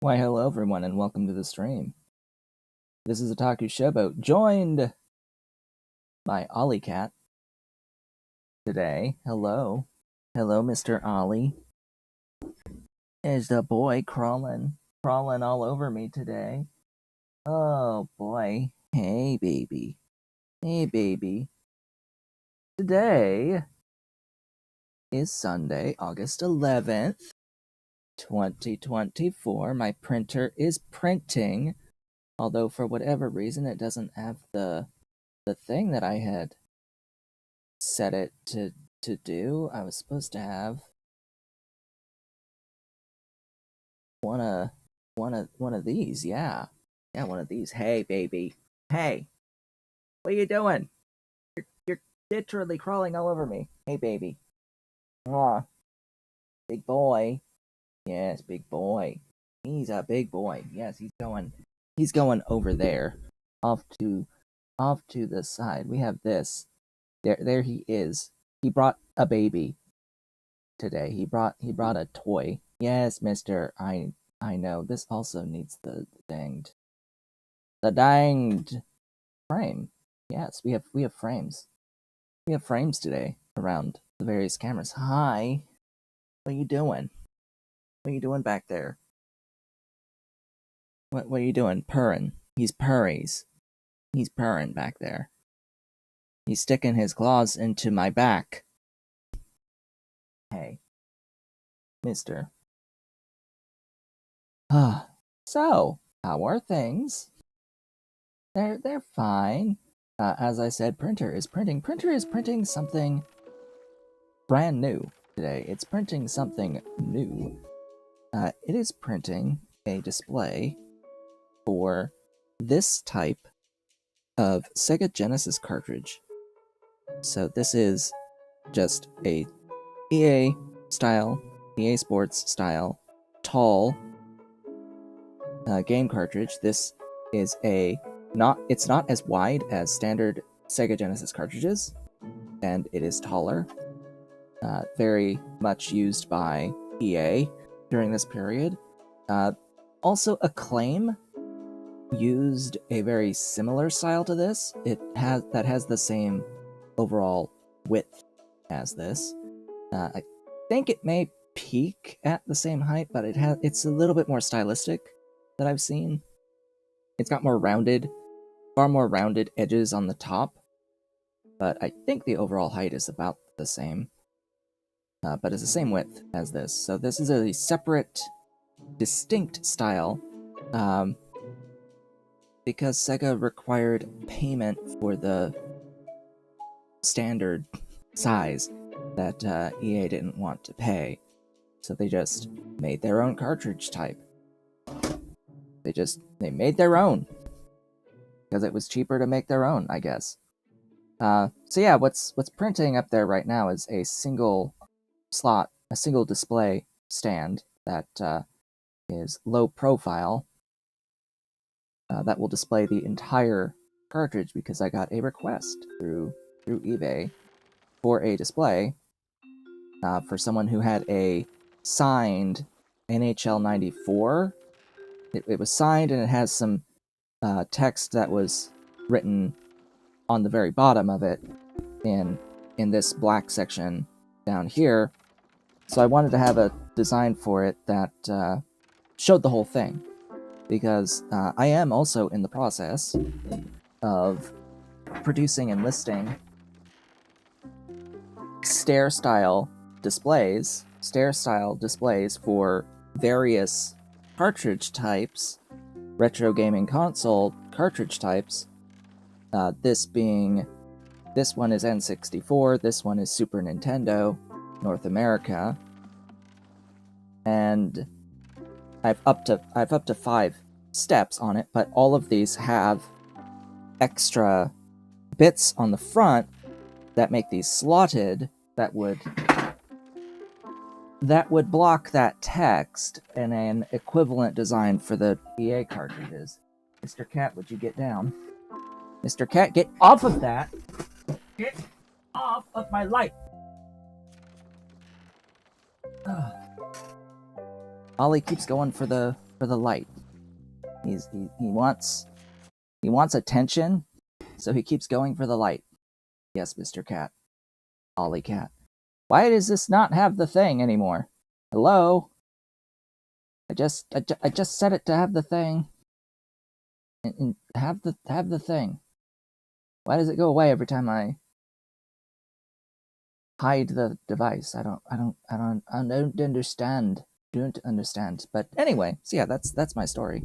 Why, hello everyone, and welcome to the stream. This is Otaku Showboat, joined by Ollie Cat today. Hello. Hello, Mr. Ollie. Is the boy crawling all over me today. Oh boy. Hey baby. Hey baby. Today is Sunday, August 11th, 2024. My printer is printing, although for whatever reason it doesn't have the thing that I had set it to do. I was supposed to have one of these. Yeah, one of these. Hey baby, hey, what are you doing? You're literally crawling all over me. Hey baby. Aw, big boy. Yes, big boy. He's a big boy. Yes, he's going over there, off to the side. We have this. There he is. He brought a baby today. He brought a toy. Yes, mister. I know. This also needs the danged frame. Yes, we have frames. We have frames today around the various cameras. Hi. What are you doing? What are you doing back there? What are you doing? Purring. He's purries. He's purring back there. He's sticking his claws into my back. Hey. Mister. So, how are things? They're fine. As I said, printer is printing. Printer is printing something brand new today. It's printing something new. It is printing a display for this type of Sega Genesis cartridge. So this is just a EA Sports style, tall game cartridge. This is it's not as wide as standard Sega Genesis cartridges, and it is taller. Very much used by EA during this period. Also, Acclaim used a very similar style to this. That has the same overall width as this. I think it may peak at the same height, but it's a little bit more stylistic that I've seen. It's got far more rounded edges on the top, but I think the overall height is about the same. But it's the same width as this. So this is a separate, distinct style, because Sega required payment for the standard size that EA didn't want to pay. So they just made their own cartridge type. They made their own. Because it was cheaper to make their own, I guess. So yeah, what's printing up there right now is a single display stand that is low profile. That will display the entire cartridge because I got a request through eBay for a display for someone who had a signed NHL 94. It was signed and it has some text that was written on the very bottom of it in this black section down here. So I wanted to have a design for it that showed the whole thing, because I am also in the process of producing and listing stair-style displays for various cartridge types, retro gaming console cartridge types. This one is N64, this one is Super Nintendo, North America, and I've up to 5 steps on it, but all of these have extra bits on the front that make these slotted that would block that text, and an equivalent design for the EA cartridges. Mr. Cat, would you get down? Mr. Cat, get off of that! Get off of my light! Ollie keeps going for the for the light. He wants attention, so he keeps going for the light. Yes, Mr. Cat. Ollie Cat. Why does this not have the thing anymore? Hello? I just set it to have the thing. And have the thing. Why does it go away every time I hide the device? I don't understand. Don't understand. But anyway, so yeah, that's my story.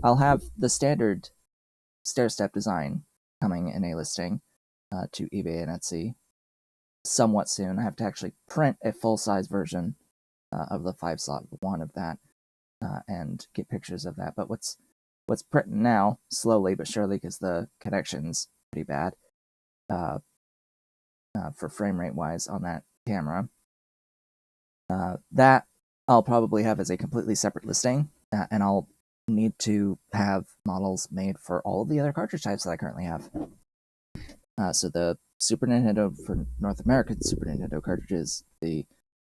I'll have the standard stair-step design coming in a listing to eBay and Etsy somewhat soon. I have to actually print a full-size version of the 5-slot one of that and get pictures of that. But what's printing now, slowly but surely, because the connection's pretty bad for frame rate wise on that camera. That I'll probably have as a completely separate listing, and I'll need to have models made for all of the other cartridge types that I currently have. So the Super Nintendo for North American Super Nintendo cartridges, the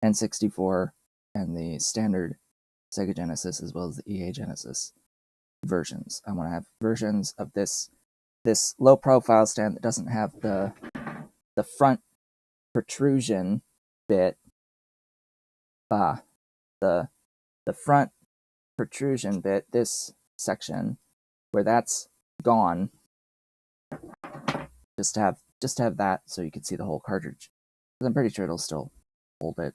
N64, and the standard Sega Genesis, as well as the EA Genesis versions. I want to have versions of this low profile stand that doesn't have the front protrusion bit. The front protrusion bit, this section where that's gone. Just have that so you can see the whole cartridge. Because I'm pretty sure it'll still hold it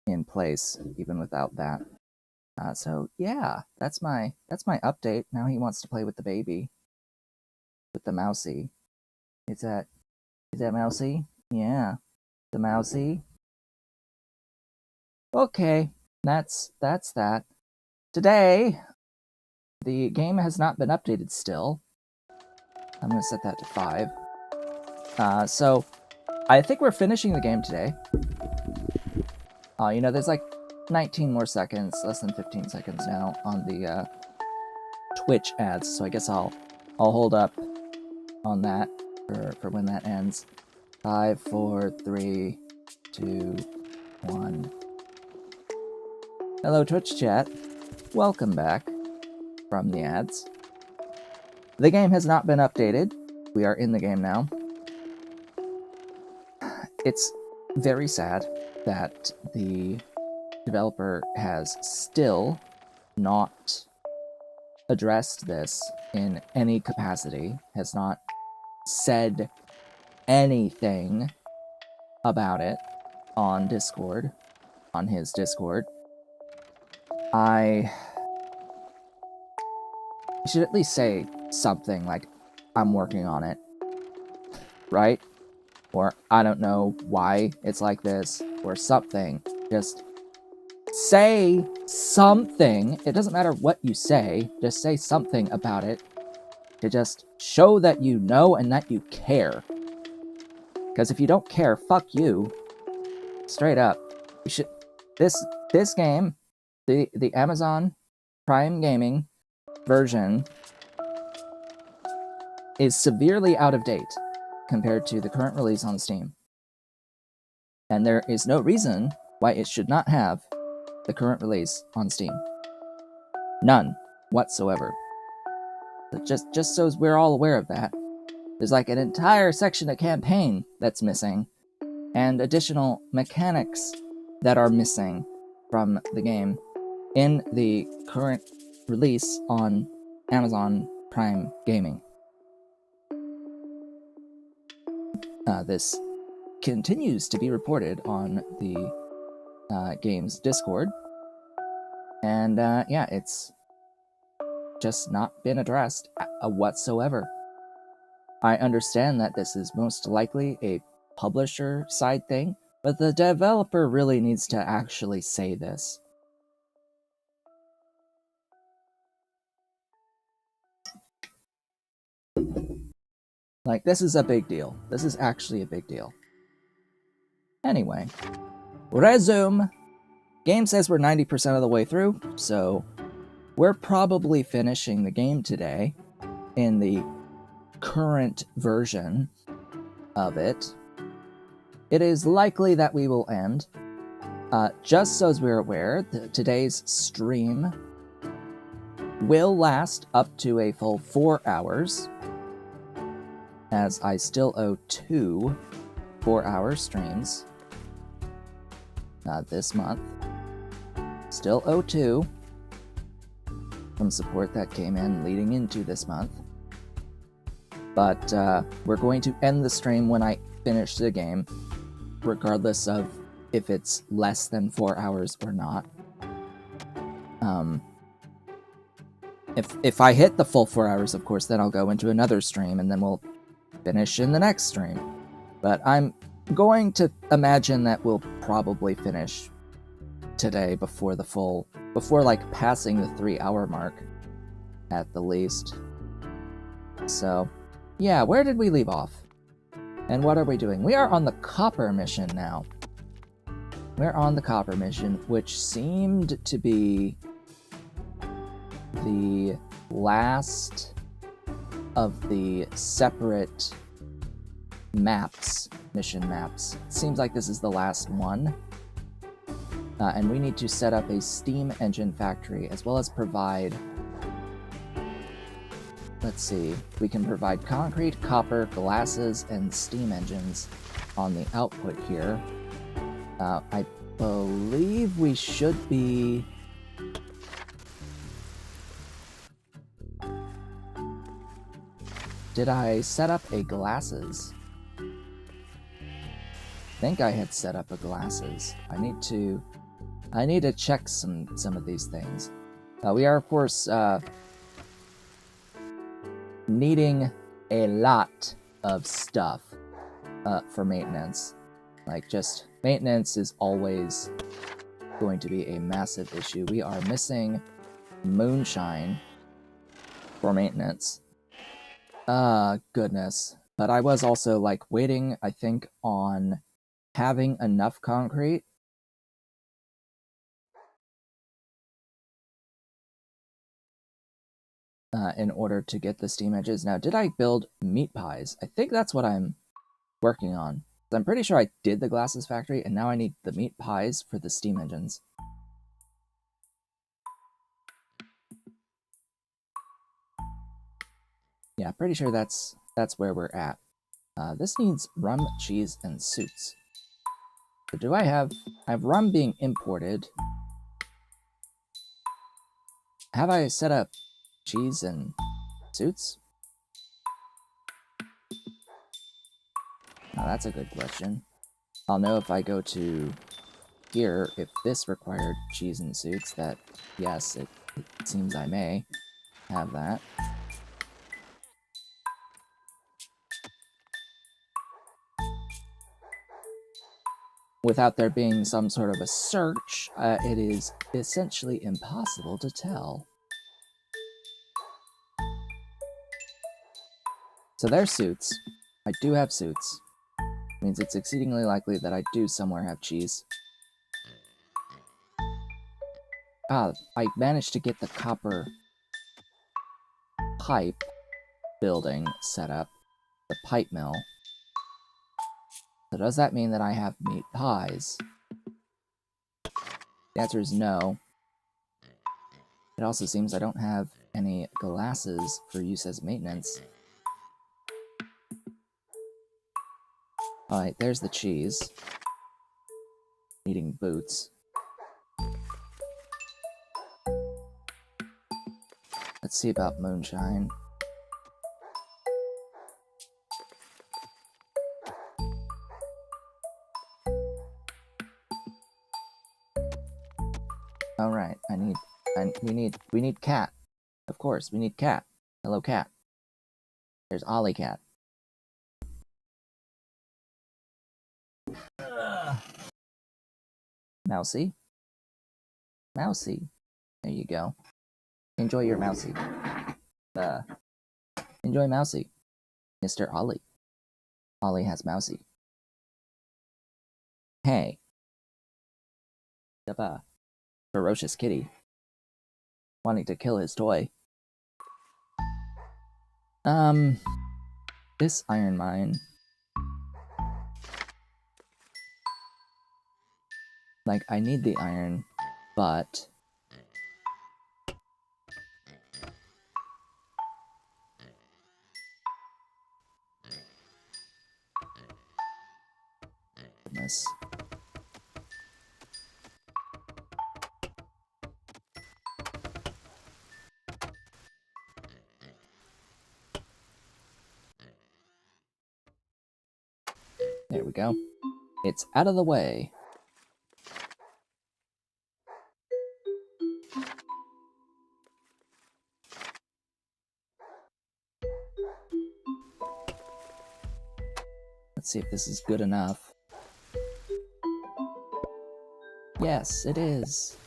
in place even without that. So yeah, that's my update. Now he wants to play with the baby, with the mousy. Is that mousy? Yeah, the mousy. Okay, that's that. Today, the game has not been updated still. I'm gonna set that to 5. So I think we're finishing the game today. You know, there's like 19 more seconds, less than 15 seconds now on the Twitch ads, so I guess I'll hold up on that for when that ends. 5, 4, 3, 2, 1. Hello, Twitch chat. Welcome back from the ads. The game has not been updated. We are in the game now. It's very sad that the developer has still not addressed this in any capacity, has not said anything about it on Discord, on his Discord. You should at least say something like, I'm working on it, right? Or, I don't know why it's like this, or something. Just say something. It doesn't matter what you say, just say something about it to just show that you know and that you care. Because if you don't care, fuck you. Straight up. You should... This game, the Amazon Prime Gaming version, is severely out of date compared to the current release on Steam. And there is no reason why it should not have the current release on Steam. None whatsoever. But just so we're all aware of that, there's like an entire section of campaign that's missing, and additional mechanics that are missing from the game in the current release on Amazon Prime Gaming. This continues to be reported on the game's Discord, and yeah, it's just not been addressed whatsoever. I understand that this is most likely a publisher side thing, but the developer really needs to actually say this. Like, this is a big deal. This is actually a big deal. Anyway, resume. Game says we're 90% of the way through, so we're probably finishing the game today in the current version of it. It is likely that we will end. Just so as we're aware, today's stream will last up to a full 4 hours, as I still owe 2 4-hour streams this month. Still owe 2 from support that came in leading into this month. But we're going to end the stream when I finish the game, regardless of if it's less than 4 hours or not. If I hit the full 4 hours, of course, then I'll go into another stream, and then we'll finish in the next stream. But I'm going to imagine that we'll probably finish today before like passing the 3-hour mark, at the least. So, yeah, where did we leave off? And what are we doing? We are on the copper mission now. We're on the copper mission, which seemed to be the last of the separate mission maps. It seems like this is the last one. And we need to set up a steam engine factory, as well as provide... Let's see, we can provide concrete, copper, glasses, and steam engines on the output here. I believe we should be... Did I set up a glasses? I think I had set up a glasses. I need to check some of these things. We are, of course, needing a lot of stuff for maintenance. Like, just maintenance is always going to be a massive issue. We are missing moonshine for maintenance. Goodness. But I was also, like, waiting, I think, on having enough concrete in order to get the steam engines. Now, did I build meat pies? I think that's what I'm working on. I'm pretty sure I did the glasses factory, and now I need the meat pies for the steam engines. Yeah, pretty sure that's where we're at. This needs rum, cheese, and suits. So do I have rum being imported? Have I set up cheese and suits? Now that's a good question. I'll know if I go to here, if this required cheese and suits, that yes, it seems I may have that. Without there being some sort of a search, it is essentially impossible to tell. So there's suits. I do have suits. Means it's exceedingly likely that I do somewhere have cheese. Ah, I managed to get the copper pipe building set up. The pipe mill. So does that mean that I have meat pies? The answer is no. It also seems I don't have any glasses for use as maintenance. Alright, there's the cheese. Needing boots. Let's see about moonshine. Alright, we need cat. Of course, we need cat. Hello, cat. There's Ollie cat. Mousy. Mousy. There you go. Enjoy your mousy. Enjoy mousy. Mr. Ollie. Ollie has mousy. Hey. The ferocious kitty. Wanting to kill his toy. This iron mine. Like, I need the iron, but this. There we go. It's out of the way. Let's see if this is good enough. Yes, it is.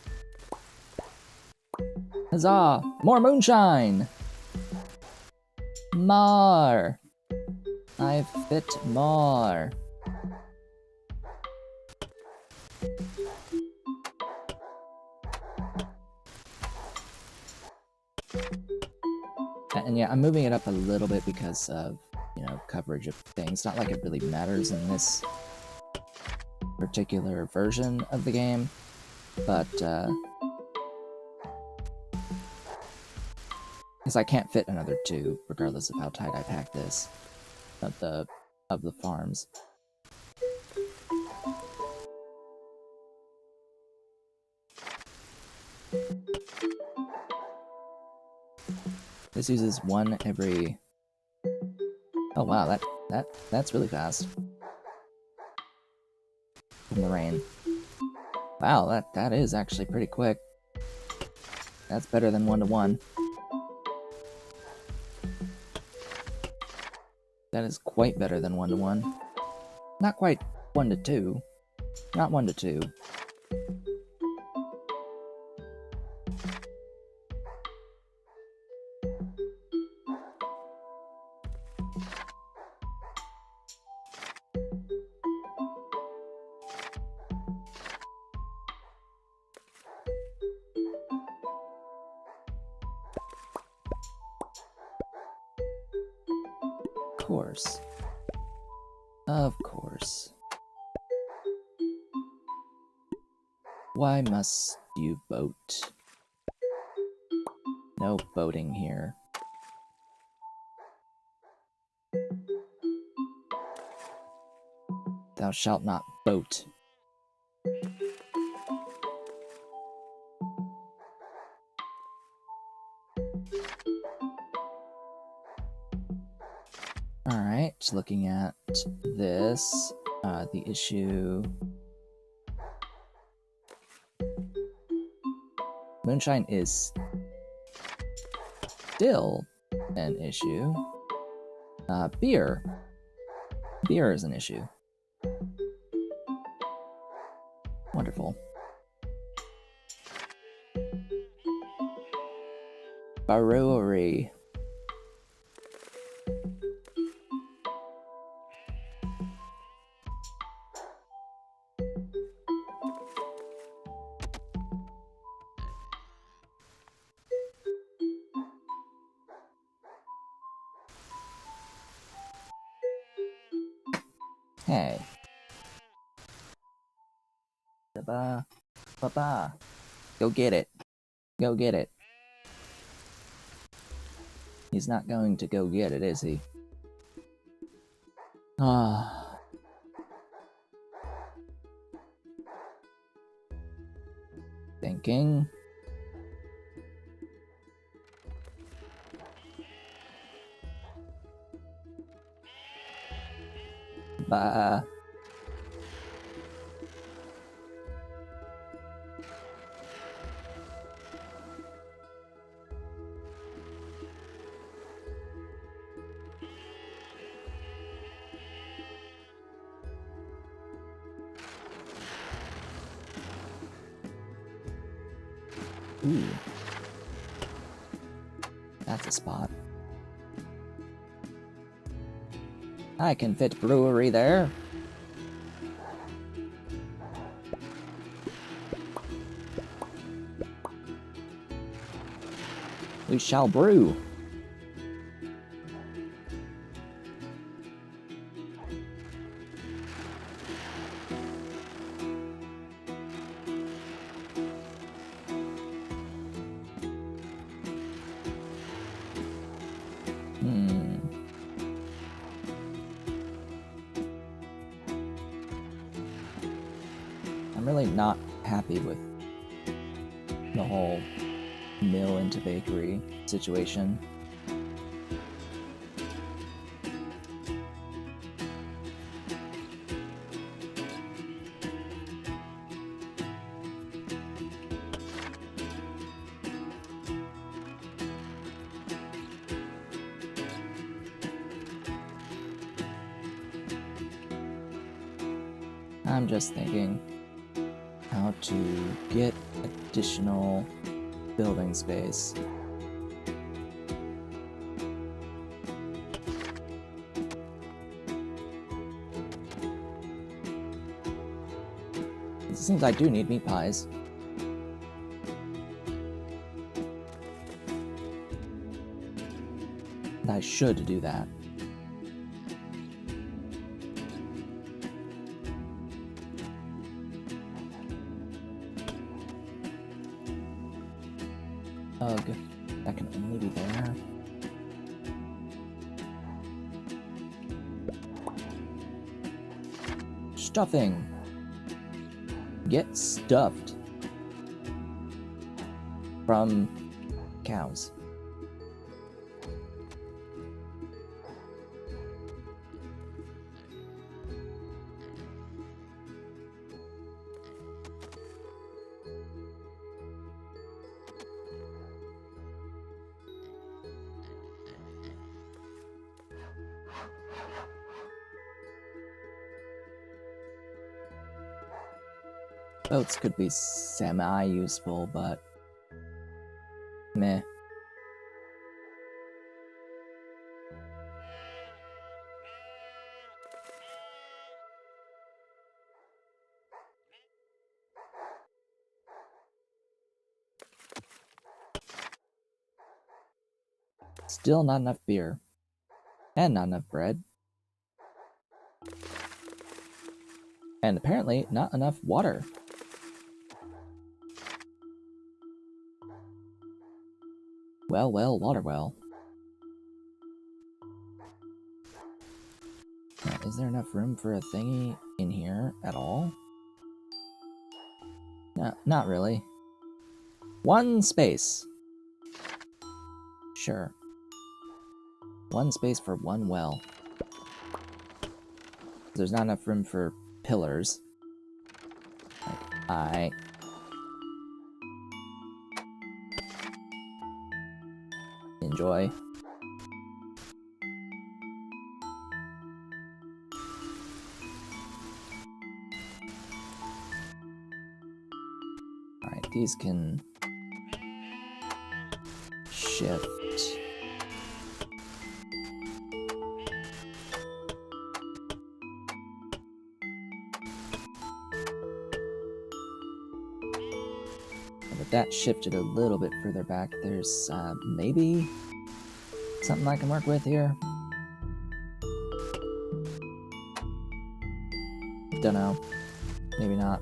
Huzzah! More moonshine! More! I've fit more. And yeah, I'm moving it up a little bit because of, you know, coverage of things. Not like it really matters in this particular version of the game, but because I can't fit another 2, regardless of how tight I pack this of the farms. This uses 1 every. Oh wow, that's really fast. From the rain. Wow, that is actually pretty quick. That's better than 1-to-1. That is quite better than 1-to-1. Not quite 1-to-2. Not 1-to-2. Course. Of course. Why must you boat? No boating here. Thou shalt not boat. Alright, looking at this, the issue... Moonshine is still an issue. Beer. Beer is an issue. Wonderful. Brewery. Hey. Ba-ba. Ba-ba. Go get it. Go get it. He's not going to go get it, is he? Ah. Thinking. Bah. Ooh. That's a spot. I can fit brewery there. We shall brew. I'm really not happy with the whole mill into bakery situation. I'm just thinking how to get additional building space. It seems I do need meat pies. And I should do that. Ugh, that can only be there. Stuffing. Get stuffed from cows. Boats could be semi-useful, but meh. Still not enough beer. And not enough bread. And apparently not enough water. Well, water well. Now, is there enough room for a thingy in here at all? No, not really. One space. Sure. One space for one well. There's not enough room for pillars. I enjoy. Alright, these can shift. With that shifted a little bit further back, there's maybe something I can work with here. Don't know. Maybe not.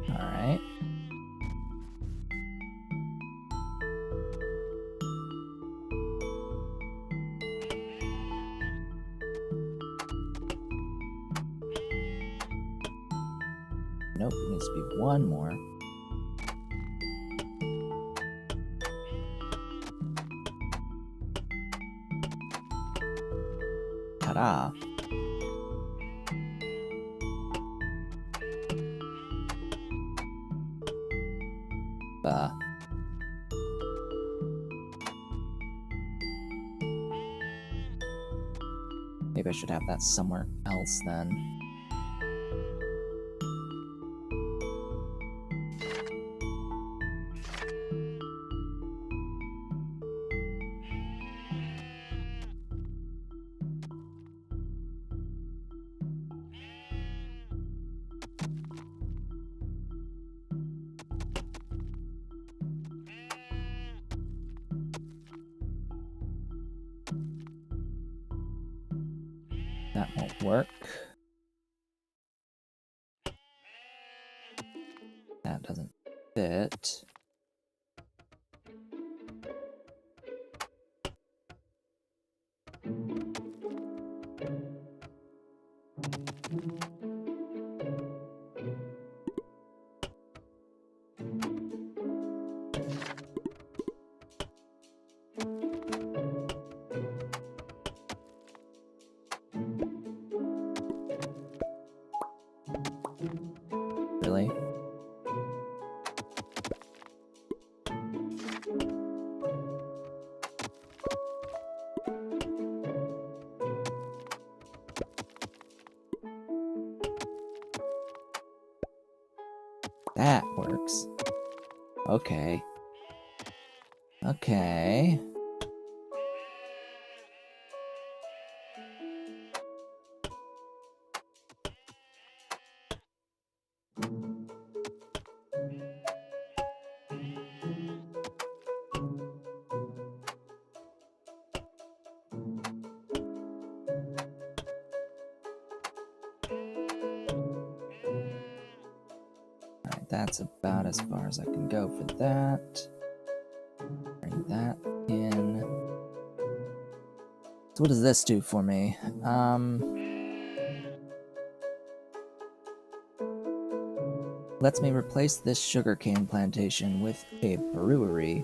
Alright. Nope, it needs to be one more. Ta-da! Maybe I should have that somewhere else then. That won't work. That doesn't fit. Really? That works. Okay. Okay. Alright, that's about as far as I can go for that. Bring that in. So what does this do for me? Lets me replace this sugarcane plantation with a brewery.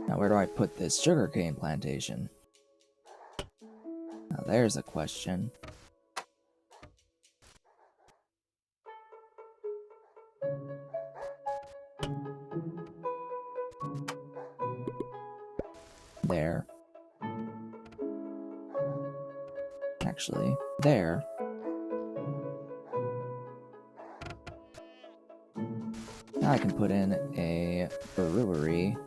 Now where do I put this sugarcane plantation? Now there's a question. There. Actually, there. Now I can put in a brewery.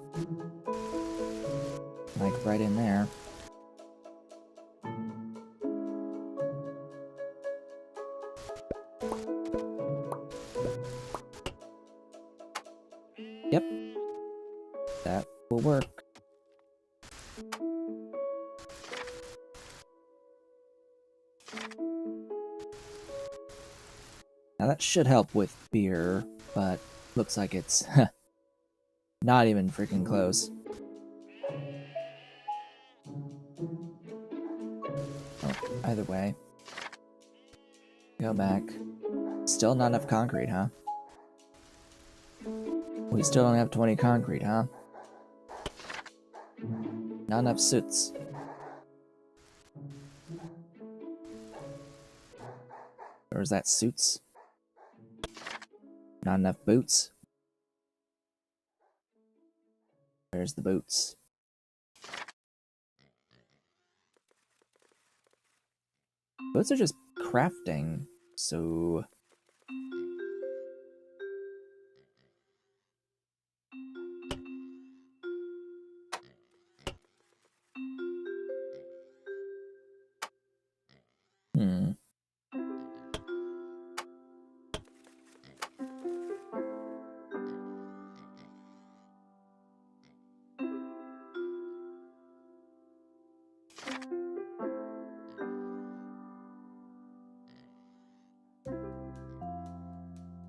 Like right in there. Yep. That will work. Now that should help with beer, but looks like it's not even freaking close. Oh, either way. Go back. Still not enough concrete, huh? We still don't have 20 concrete, huh? Not enough suits. Or is that suits? Not enough boots? Where's the boots? Boots are just crafting, so...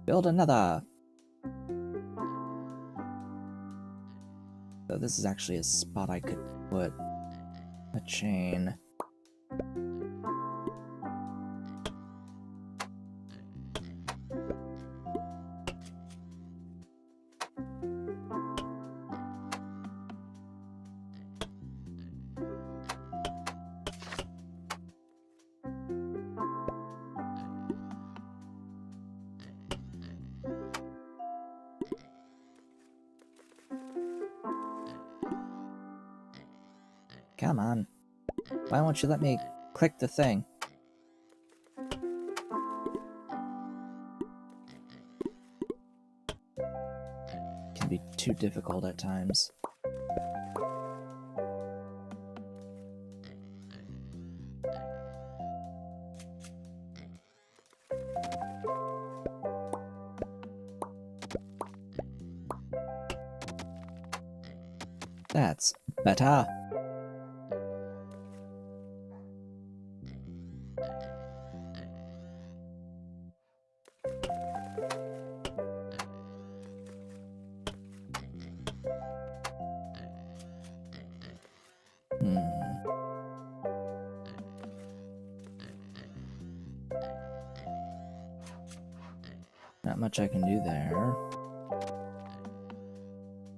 Build another! So this is actually a spot I could put a chain. Come on. Why won't you let me click the thing? Can be too difficult at times. That's better. Not much I can do there.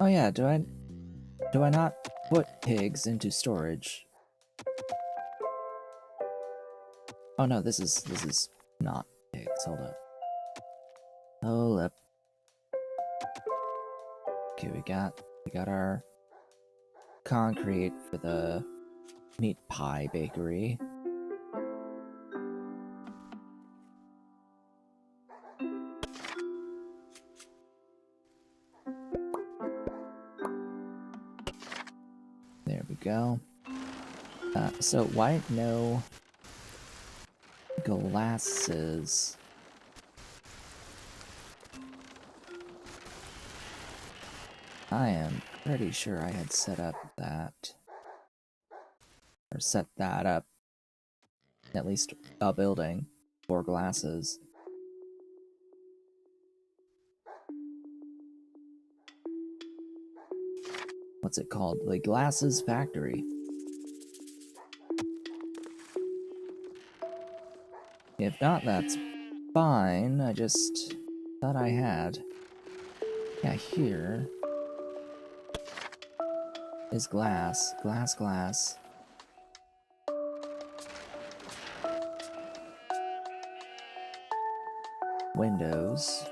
Oh yeah, do I not put pigs into storage? Oh no, this is not pigs. Hold up. Hold up. Okay, we got our concrete for the meat pie bakery. There we go. So why no glasses? I am pretty sure I had set up that, or set that up, at least a building for glasses. What's it called? The Glasses Factory. If not, that's fine. I just thought I had. Yeah, here is glass. Glass. Windows.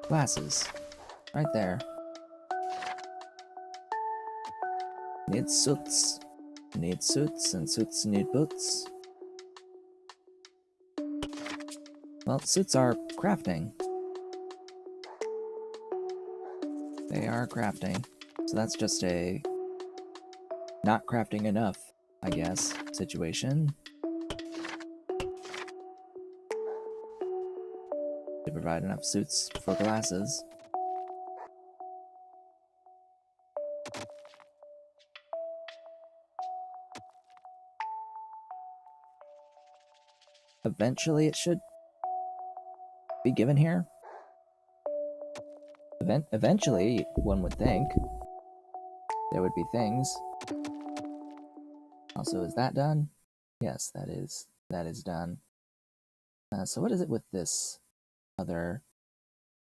Glasses. Right there. Need suits. Need suits, and suits need boots. Well, suits are crafting. They are crafting. So that's just a not crafting enough, I guess, situation. To provide enough suits for glasses. Eventually it should be given here. Eventually, one would think, there would be things. Also, is that done? Yes, that is done. So what is it with this other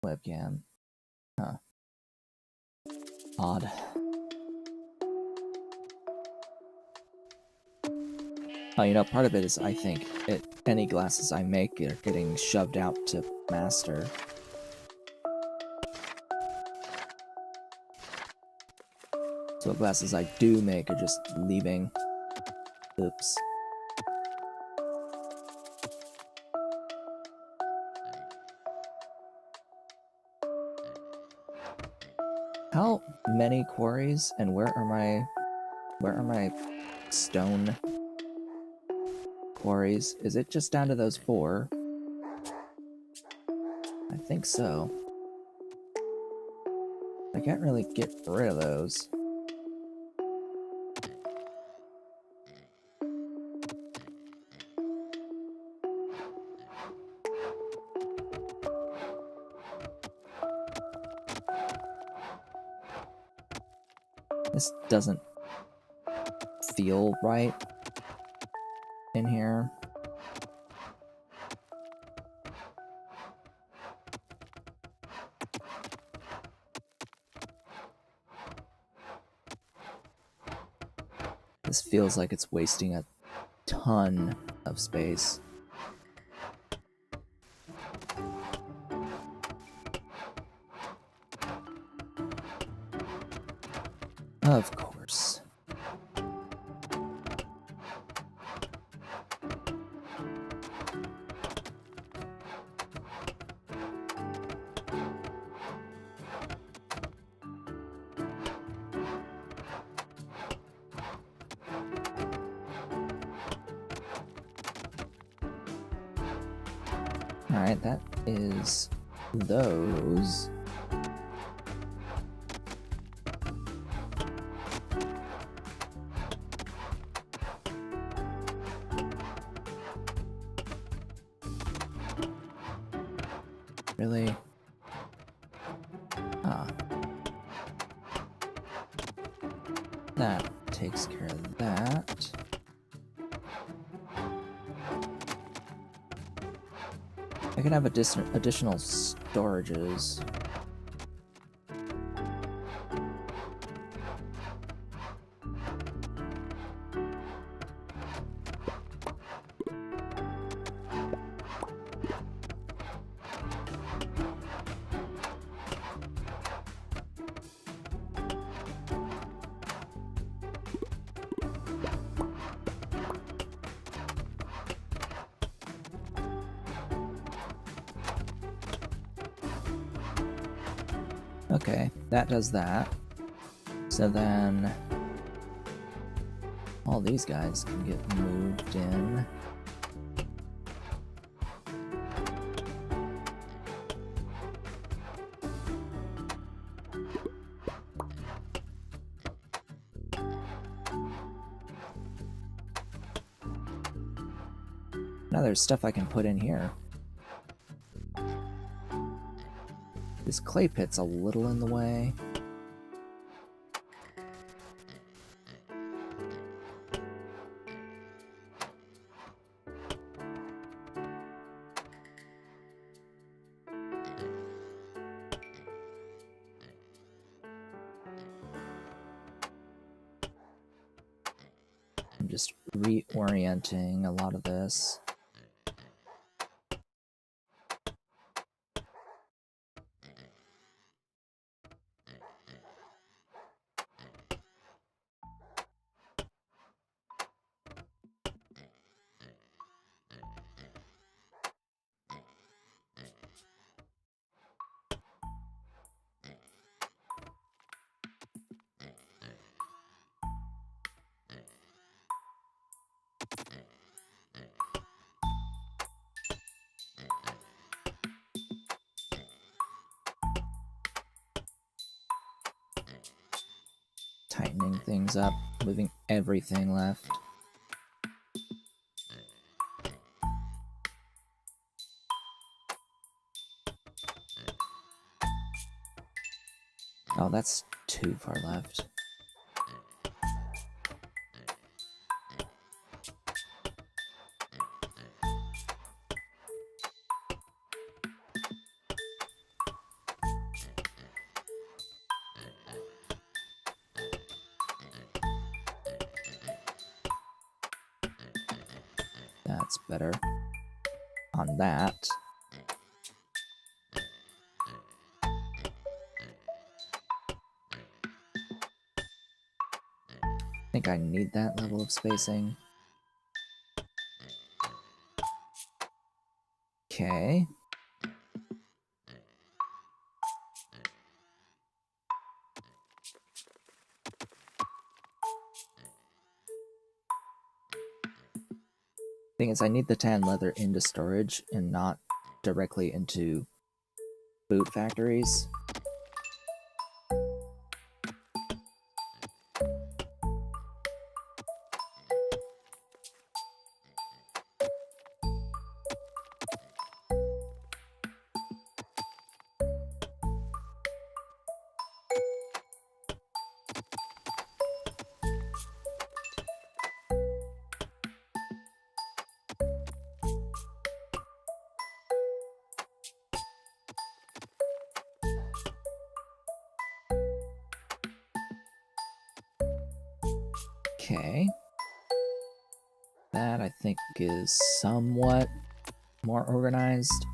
webcam? Huh. Odd. Oh, you know, part of it is I think any glasses I make are getting shoved out to master. So what glasses I do make are just leaving. Oops. How many quarries and where are my stone quarries? Is it just down to those 4? I think so. I can't really get rid of those. This doesn't feel right in here. This feels like it's wasting a ton of space. Of course. Alright, that is those. Really? Ah. That takes care of that. I can have additional storages. Okay, that does that. So then all these guys can get moved in. Now there's stuff I can put in here. This clay pit's a little in the way. I'm just reorienting a lot of this. Tightening things up, moving everything left. Oh, that's too far left. That's better. On that. I think I need that level of spacing. Okay. Thing is, I need the tan leather into storage and not directly into boot factories. Okay. That, I think, is somewhat more organized.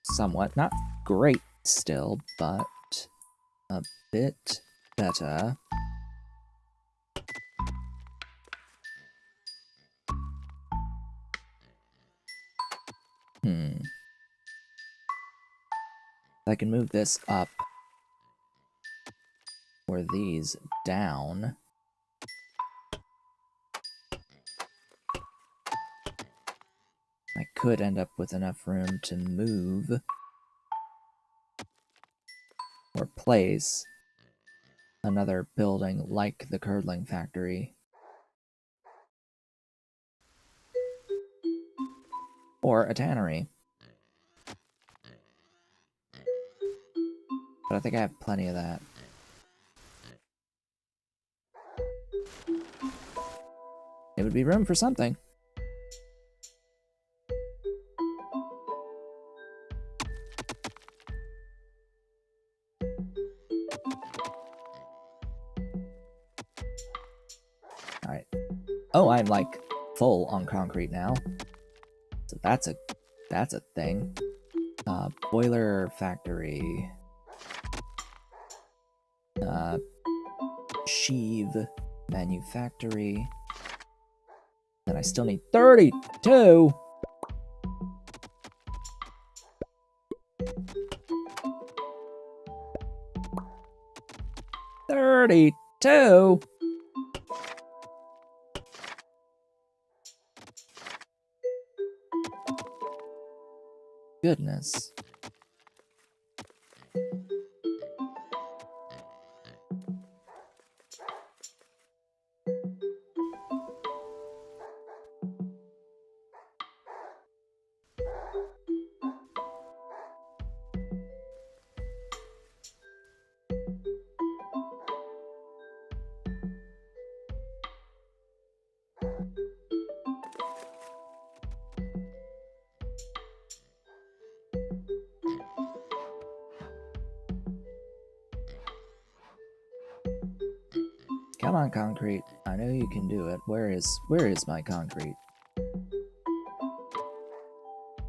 Somewhat. Not great still, but a bit better. I can move this up, or these down. I could end up with enough room to move or place another building like the curdling factory. Or a tannery. But I think I have plenty of that. It would be room for something. Alright. Oh, I'm like full on concrete now. So that's a thing. Boiler factory. Sheave manufactory. And I still need 32! $32! Goodness. Come on, concrete. I know you can do it. Where is my concrete?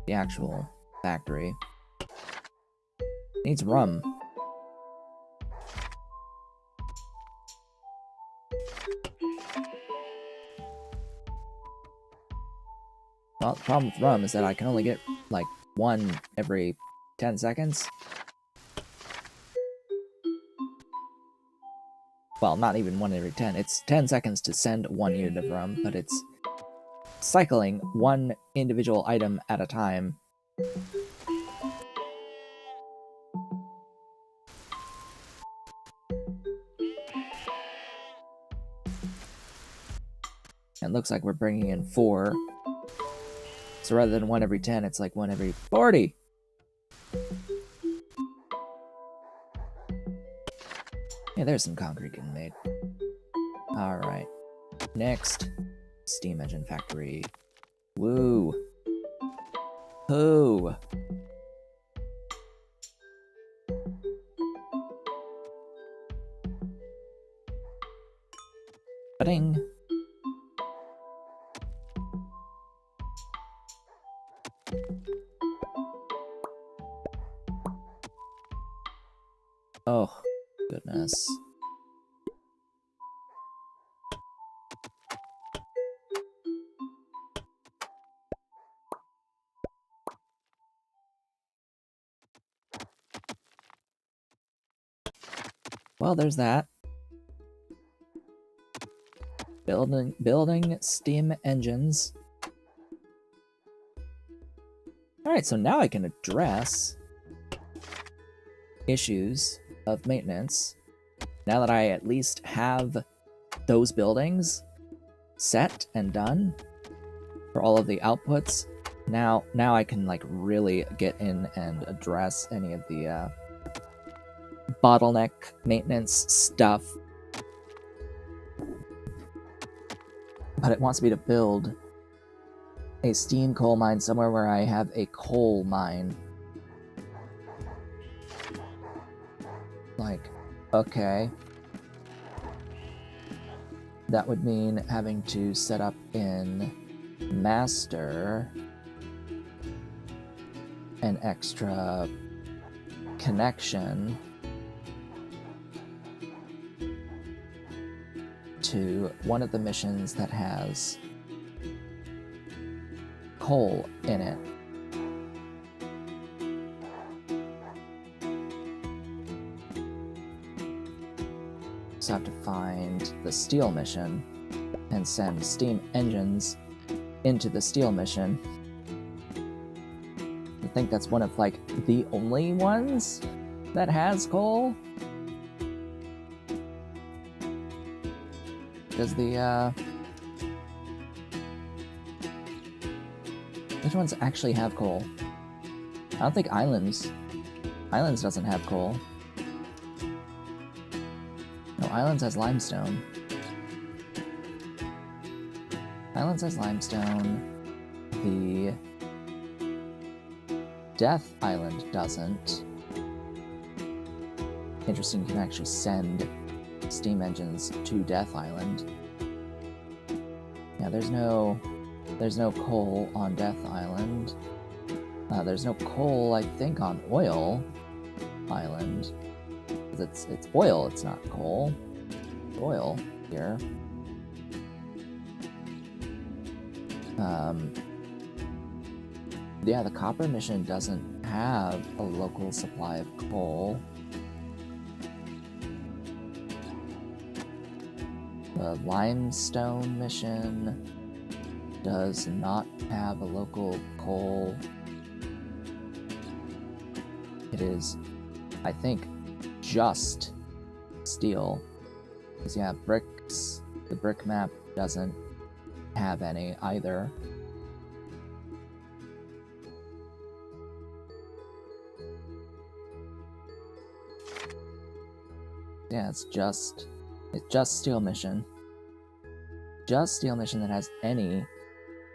The actual factory. Needs rum. Well, the problem with rum is that I can only get, like, one every 10 seconds. Well, not even one every 10. It's 10 seconds to send 1 unit of rum, but it's cycling one individual item at a time. And it looks like we're bringing in 4. So rather than 1 every 10, it's like 1 every 40! Yeah, there's some concrete getting made. Alright. Next. Steam engine factory. Woo! Hoo! Ba-ding! Oh, goodness. Well, there's that. Building steam engines. Alright, so now I can address issues of maintenance. Now that I at least have those buildings set and done for all of the outputs, now I can like really get in and address any of the bottleneck maintenance stuff. But it wants me to build a steam coal mine somewhere where I have a coal mine. Like, okay. That would mean having to set up in Master an extra connection to one of the missions that has coal in it. So I have to find the steel mission and send steam engines into the steel mission. think that's one of, like, the only ones that has coal. Does the, which ones actually have coal? I don't think Islands doesn't have coal. No, Islands has limestone. Islands has limestone. The Death Island doesn't. Interesting, you can actually send steam engines to Death Island. Yeah, there's no coal on Death Island. There's no coal, I think, on Oil Island. It's oil, it's not coal. It's oil here. Yeah, the Copper Mission doesn't have a local supply of coal. The Limestone Mission does not have a local coal. It is, I think, just steel. Because, yeah, bricks, the brick map doesn't have any either. Yeah, it's just Steel Mission. Just Steel Mission that has any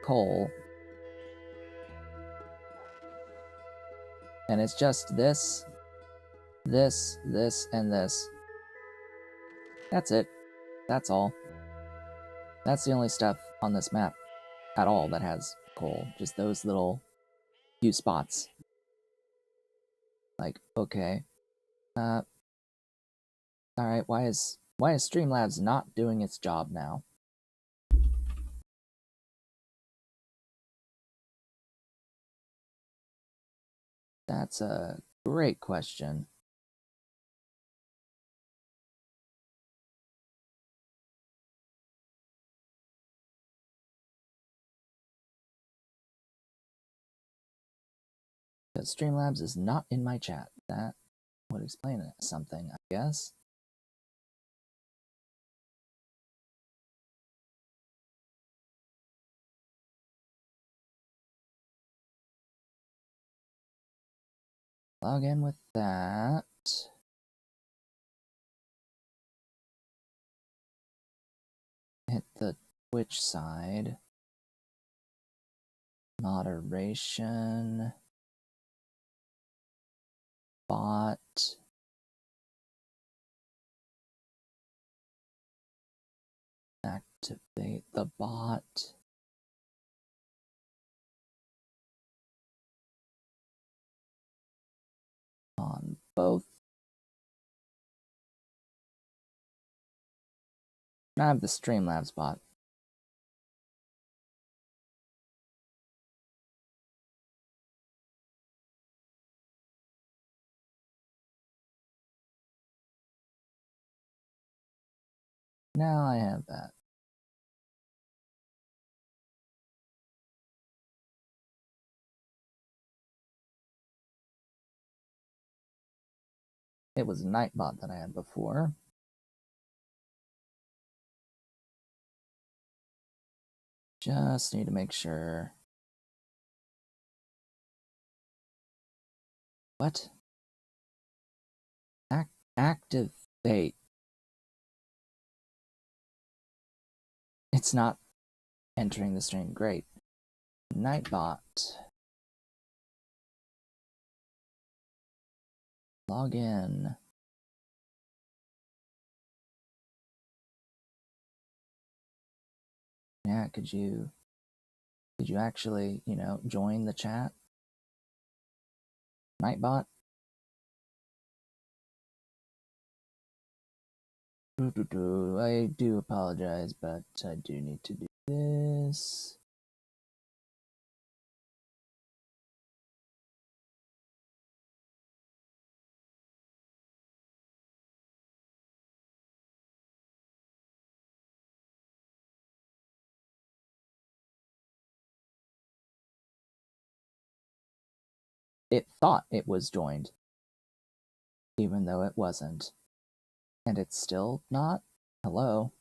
coal. And it's just this, and this. That's it. That's all. That's the only stuff on this map at all that has coal. Just those little few spots. Like, okay. Alright, why is Streamlabs not doing its job now? That's a great question. Because Streamlabs is not in my chat. That would explain something, I guess. Log in with that. Hit the Twitch side. Moderation. Bot. Activate the bot. On both. I have the Streamlabs bot. Now I have that. It was Nightbot that I had before. Just need to make sure. What? Activate. It's not entering the stream. Great. Nightbot. Log in. Yeah, could you actually, join the chat? Nightbot? I do apologize, but I do need to do this. it thought it was joined, even though it wasn't. And it's still not? Hello?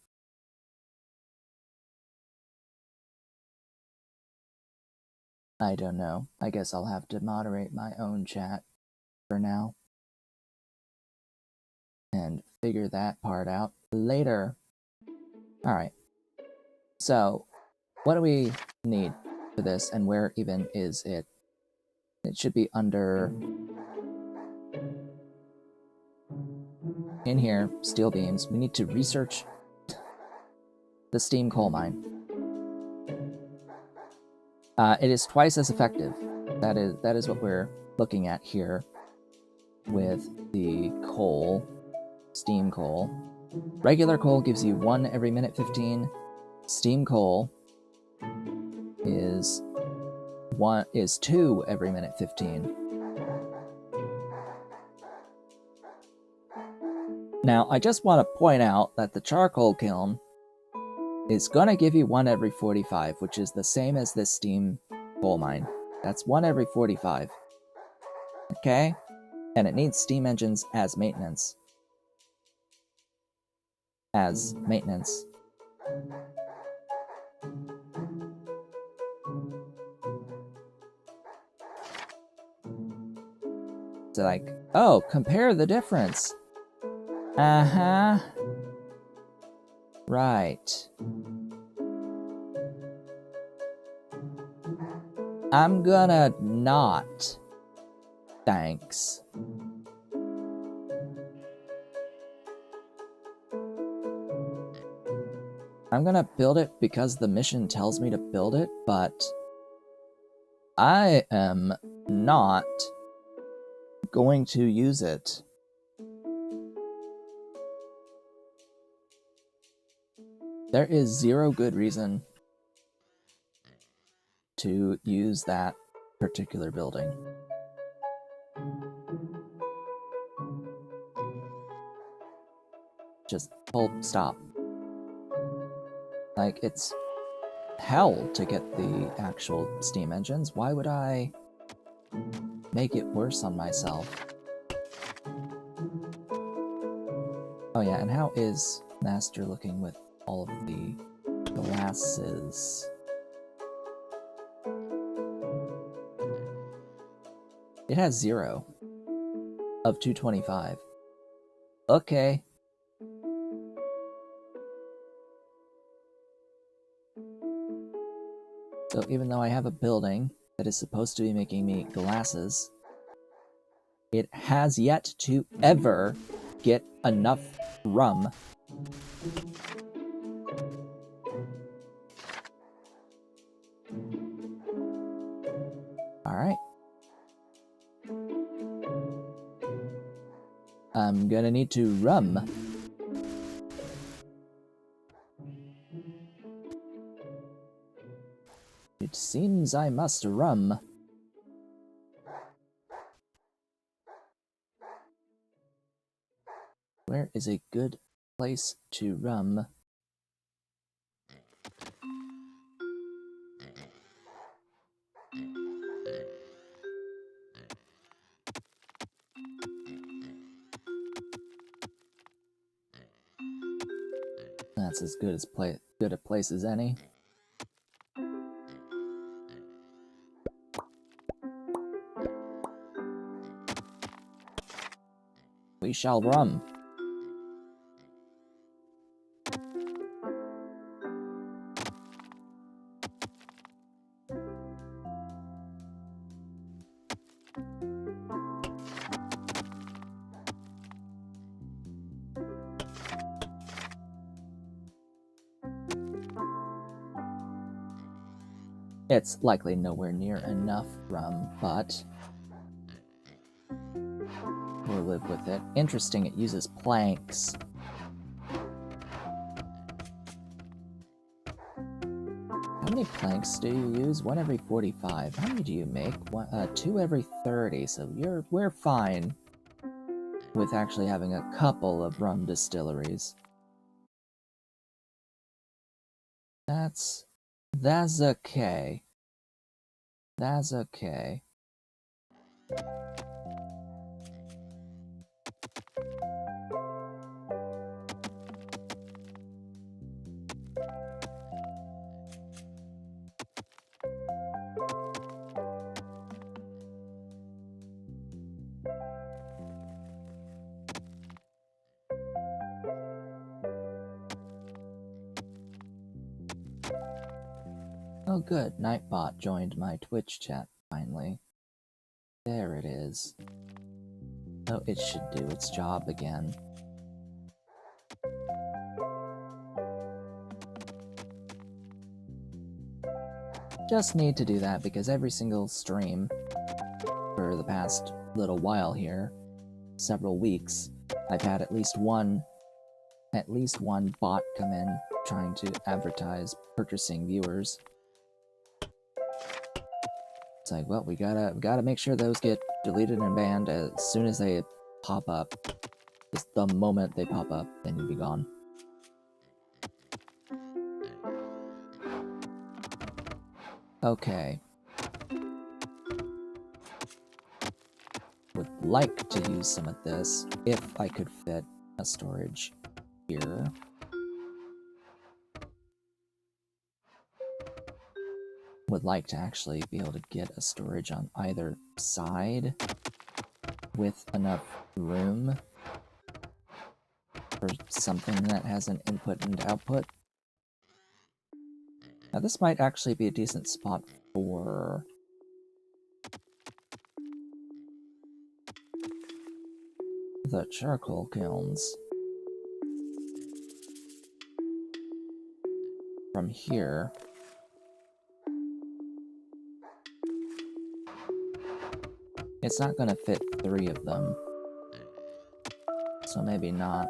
I don't know. I guess I'll have to moderate my own chat for now. And figure that part out later. Alright. So, what do we need for this, and where even is it? It should be under... in here, steel beams. We need to research the steam coal mine. It is twice as effective. That is what we're looking at here with the coal, steam coal. Regular coal gives you 1 every minute 15. Steam coal is 2 every minute 15. Now, I just want to point out that the charcoal kiln is going to give you 1 every 45, which is the same as this steam coal mine. That's 1 every 45. Okay? And it needs steam engines as maintenance. As maintenance. So like, oh, compare the difference. Uh-huh. Right. I'm gonna not. Thanks. I'm gonna build it because the mission tells me to build it, but I am not going to use it. There is zero good reason to use that particular building. Just full stop. Like, it's hell to get the actual steam engines. Why would I make it worse on myself? Oh yeah, and how is Master looking with all of the glasses? It has 0 of 225. Okay. So even though I have a building that is supposed to be making me glasses, it has yet to ever get enough rum. Alright. I'm gonna need to rum. It seems I must rum. Where is a good place to rum? That's as good as good a place as any. We shall rum. It's likely nowhere near enough rum, but we'll live with it. Interesting, it uses planks. How many planks do you use? 1 every 45. How many do you make? 2 every 30, so we're fine with actually having a couple of rum distilleries. That's okay. That's okay. Oh good, Nightbot joined my Twitch chat finally. There it is. Oh, it should do its job again. Just need to do that because every single stream for the past little while here, several weeks, I've had at least one bot come in trying to advertise purchasing viewers. It's like, well, we gotta make sure those get deleted and banned as soon as they pop up. Just the moment they pop up, they need to be gone. Okay. Would like to use some of this if I could fit a storage here. Would like to actually be able to get a storage on either side with enough room for something that has an input and output. Now this might actually be a decent spot for the charcoal kilns. From here, it's not gonna fit 3 of them, so maybe not.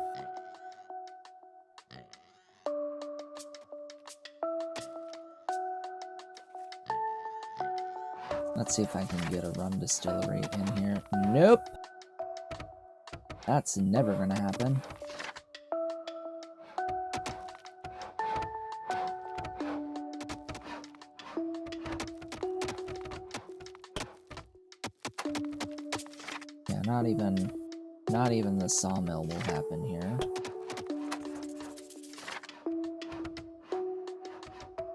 Let's see if I can get a rum distillery in here. Nope! That's never gonna happen. Yeah, not even the sawmill will happen here.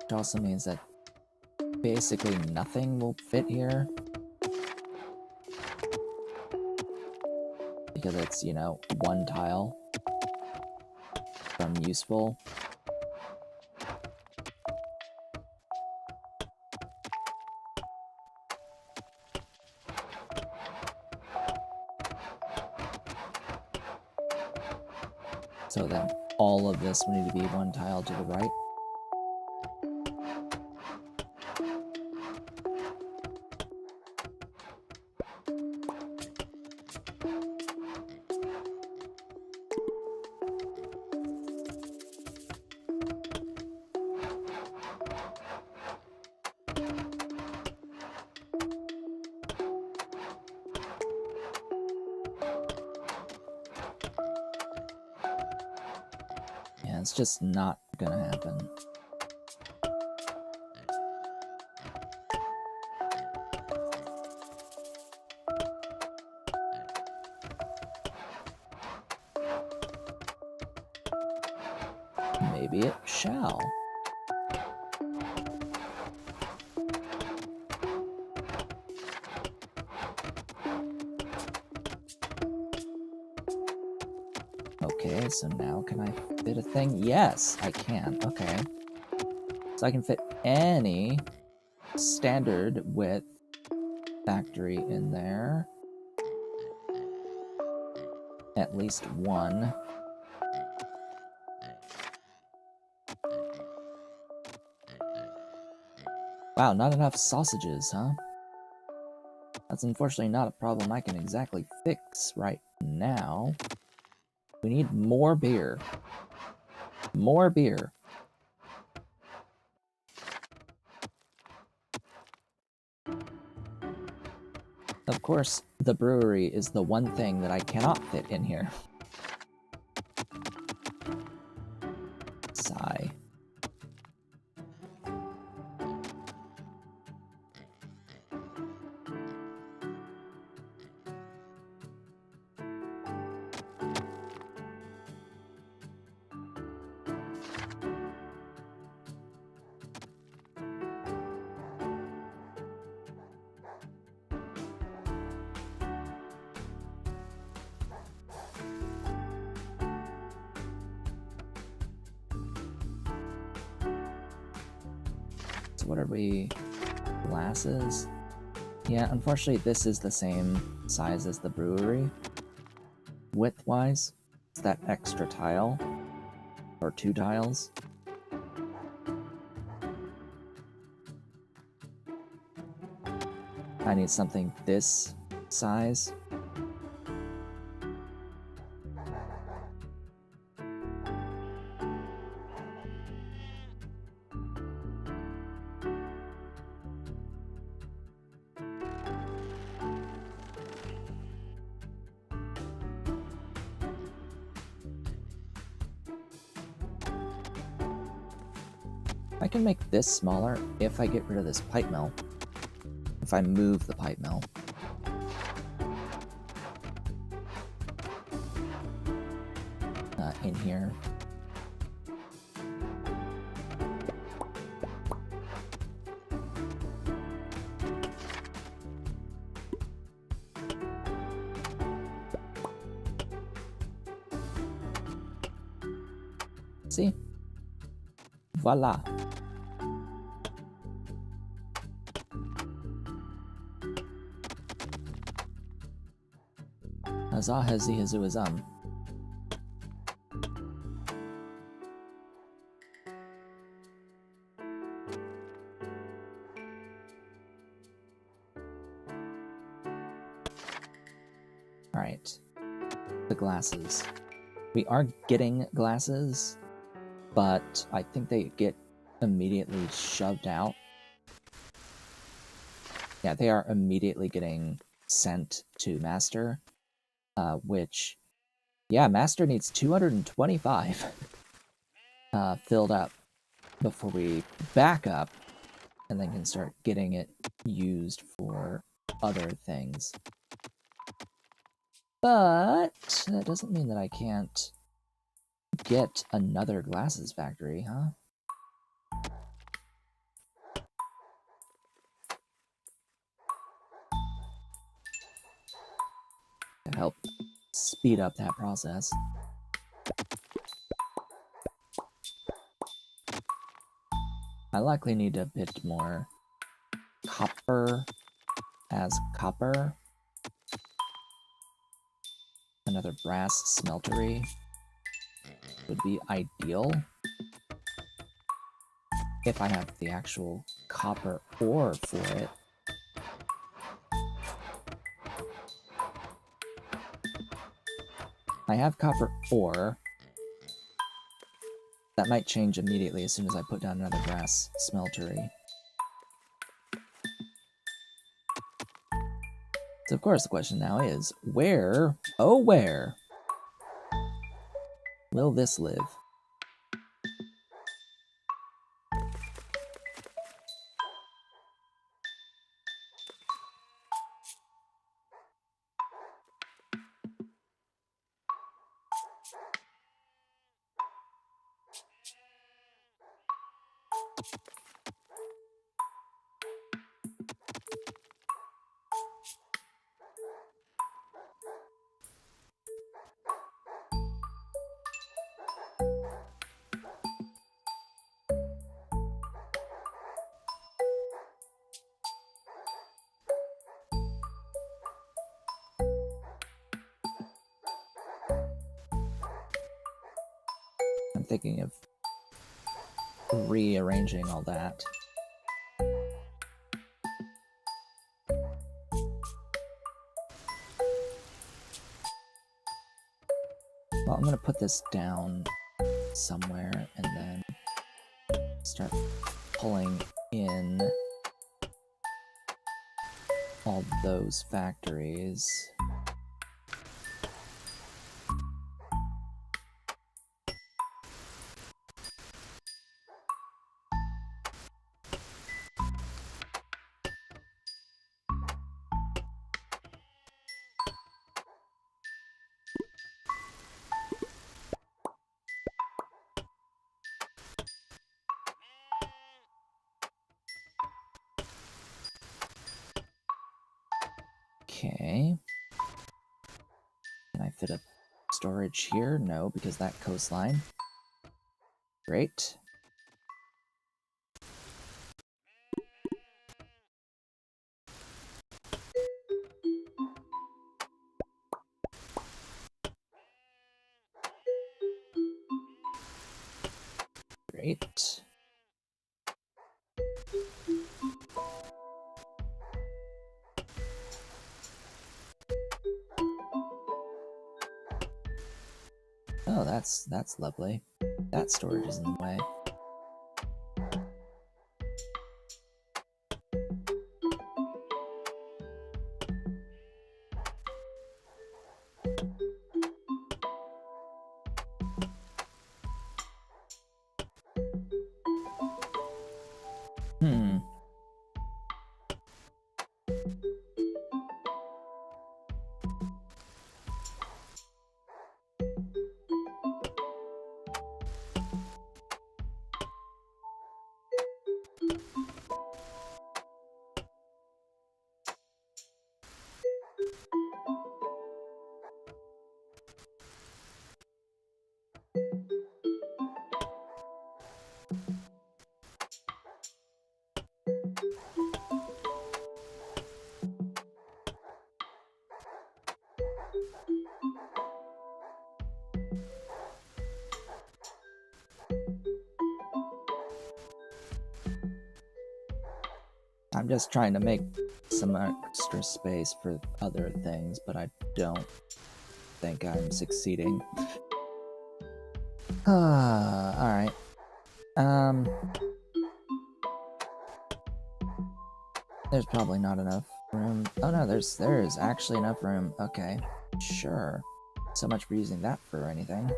Which also means that basically nothing will fit here. Because it's, you know, one tile from useful. So then all of this will need to be one tile to the right. Yeah, it's just not gonna happen. Maybe it shall. Okay, so now can I fit a thing? Yes, I can. Okay. So I can fit any standard width factory in there. At least one. Wow, not enough sausages, huh? That's unfortunately not a problem I can exactly fix right now. We need more beer. More beer. Of course, the brewery is the one thing that I cannot fit in here. Sigh. So what are we? Glasses? Yeah, unfortunately this is the same size as the brewery. Width-wise, it's that extra tile. Or 2 tiles. I need something this size. I can make this smaller if I get rid of this pipe mill. If I move the pipe mill. In here. See? Voila. Huzzah, huzzy, huzzoo, Alright. The glasses. We are getting glasses, but I think they get immediately shoved out. Yeah, they are immediately getting sent to Master, which, yeah, Master needs 225 filled up before we back up, and then can start getting it used for other things. But that doesn't mean that I can't get another glasses factory, huh? To help speed up that process. I likely need a bit more copper as copper. Another brass smeltery would be ideal if I have the actual copper ore for it. I have copper ore. That might change immediately as soon as I put down another brass smeltery. So of course the question now is, where, oh where, will this live? I'm thinking of rearranging all that. Well, I'm gonna put this down somewhere and then start pulling in all those factories. Okay. Can I fit a storage here? No, because that coastline. Great. Great. Oh, that's lovely. That storage is in the way. I'm just trying to make some extra space for other things, but I don't think I'm succeeding. Alright. There's probably not enough room. Oh no, there is actually enough room. Okay, sure. So much for using that for anything.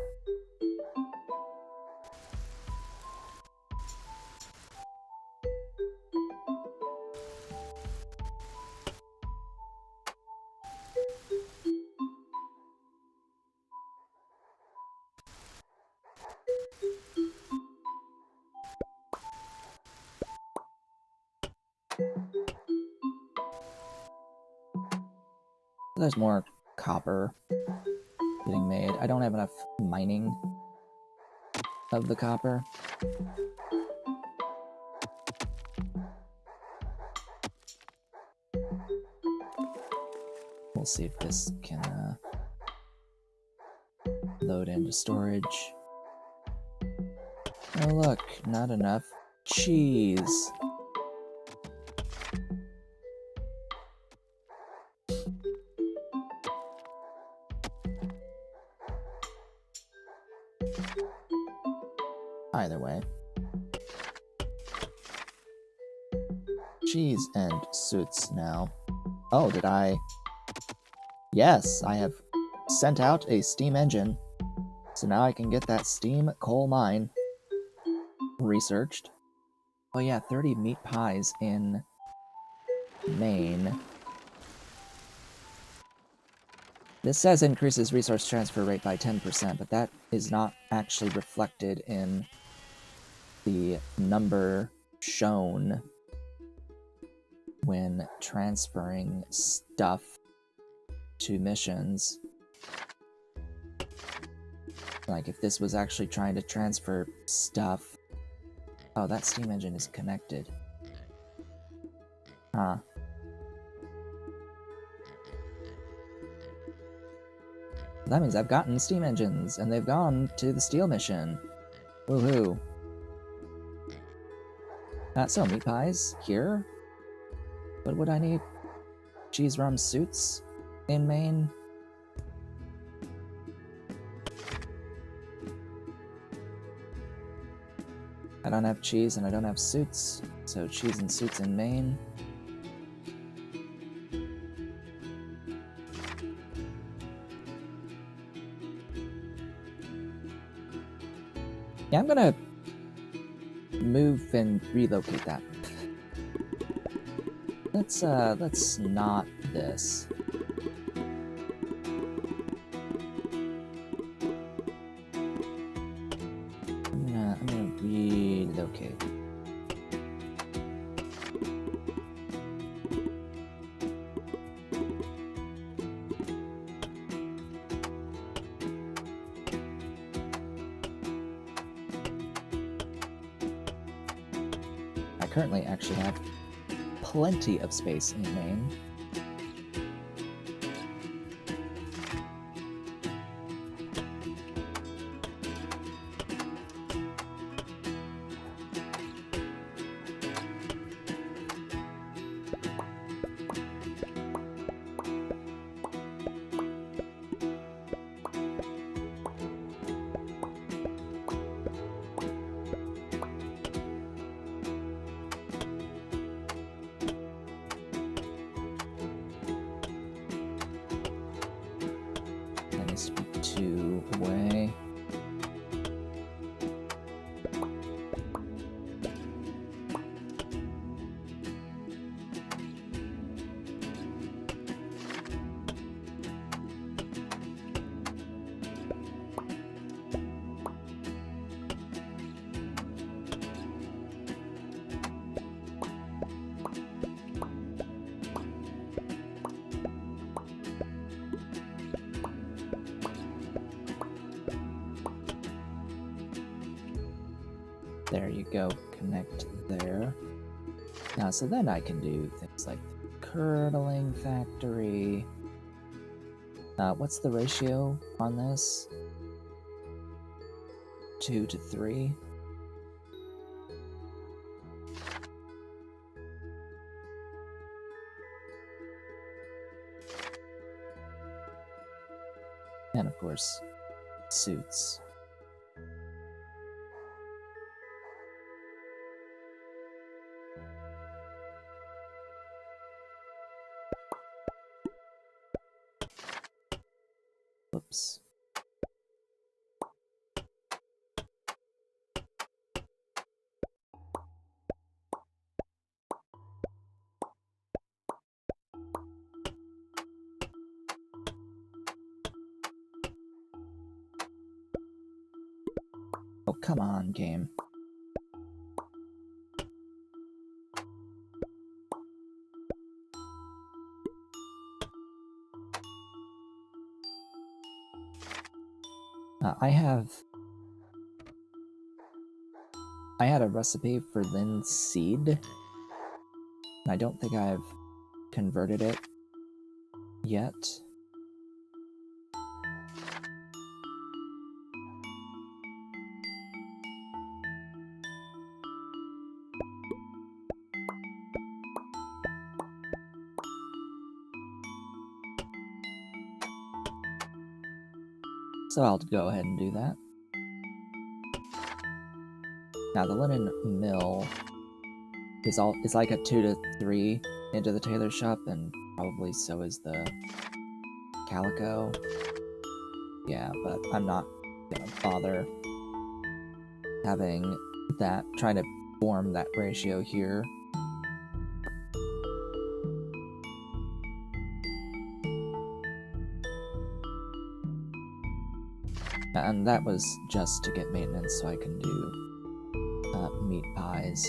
There's more copper getting made. I don't have enough mining of the copper. We'll see if this can load into storage. Oh look, not enough cheese. Either way. Cheese and suits now. Oh, did I? Yes, I have sent out a steam engine. So now I can get that steam coal mine researched. Oh yeah, 30 meat pies in Maine. This says increases resource transfer rate by 10%, but that is not actually reflected in the number shown when transferring stuff to missions. Like, if this was actually trying to transfer stuff... Oh, that steam engine is connected. Huh. That means I've gotten steam engines, and they've gone to the steel mission. Woohoo. So, meat pies here? What would I need? Cheese rum suits in Maine? I don't have cheese and I don't have suits, so cheese and suits in Maine. Yeah, I'm gonna move and relocate that. Let's not this. I'm gonna relocate. I currently actually have plenty of space in Maine. There you go, connect there. So then I can do things like the curdling factory. What's the ratio on this? 2 to 3. And of course, suits. Whoops. Oh, come on, game. I had a recipe for linseed, and I don't think I've converted it yet. So I'll go ahead and do that. Now the linen mill is like a 2 to 3 into the tailor shop, and probably so is the calico. Yeah, but I'm not gonna bother having that, trying to form that ratio here. And that was just to get maintenance so I can do meat pies.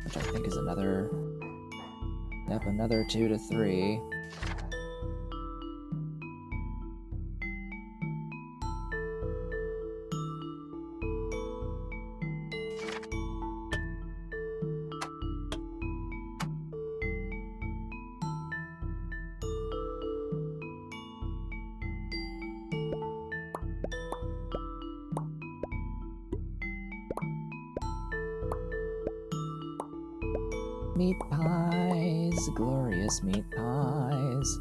Which I think is another 2 to 3. Meat pies, glorious meat pies.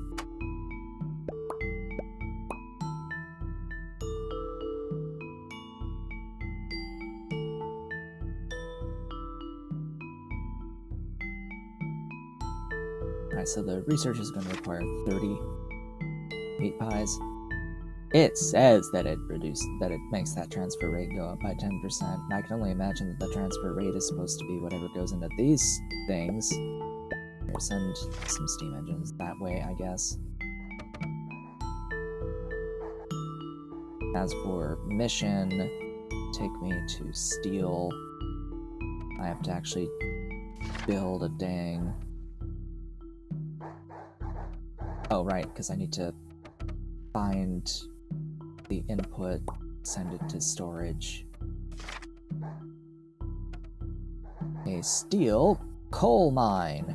Alright, so the research is going to require 30 meat pies. It says that it makes that transfer rate go up by 10%, and I can only imagine that the transfer rate is supposed to be whatever goes into these things. Here, send some steam engines that way, I guess. As for mission, take me to steel. I have to actually build a dang... Oh, right, because I need to find the input, send it to storage. A steel coal mine.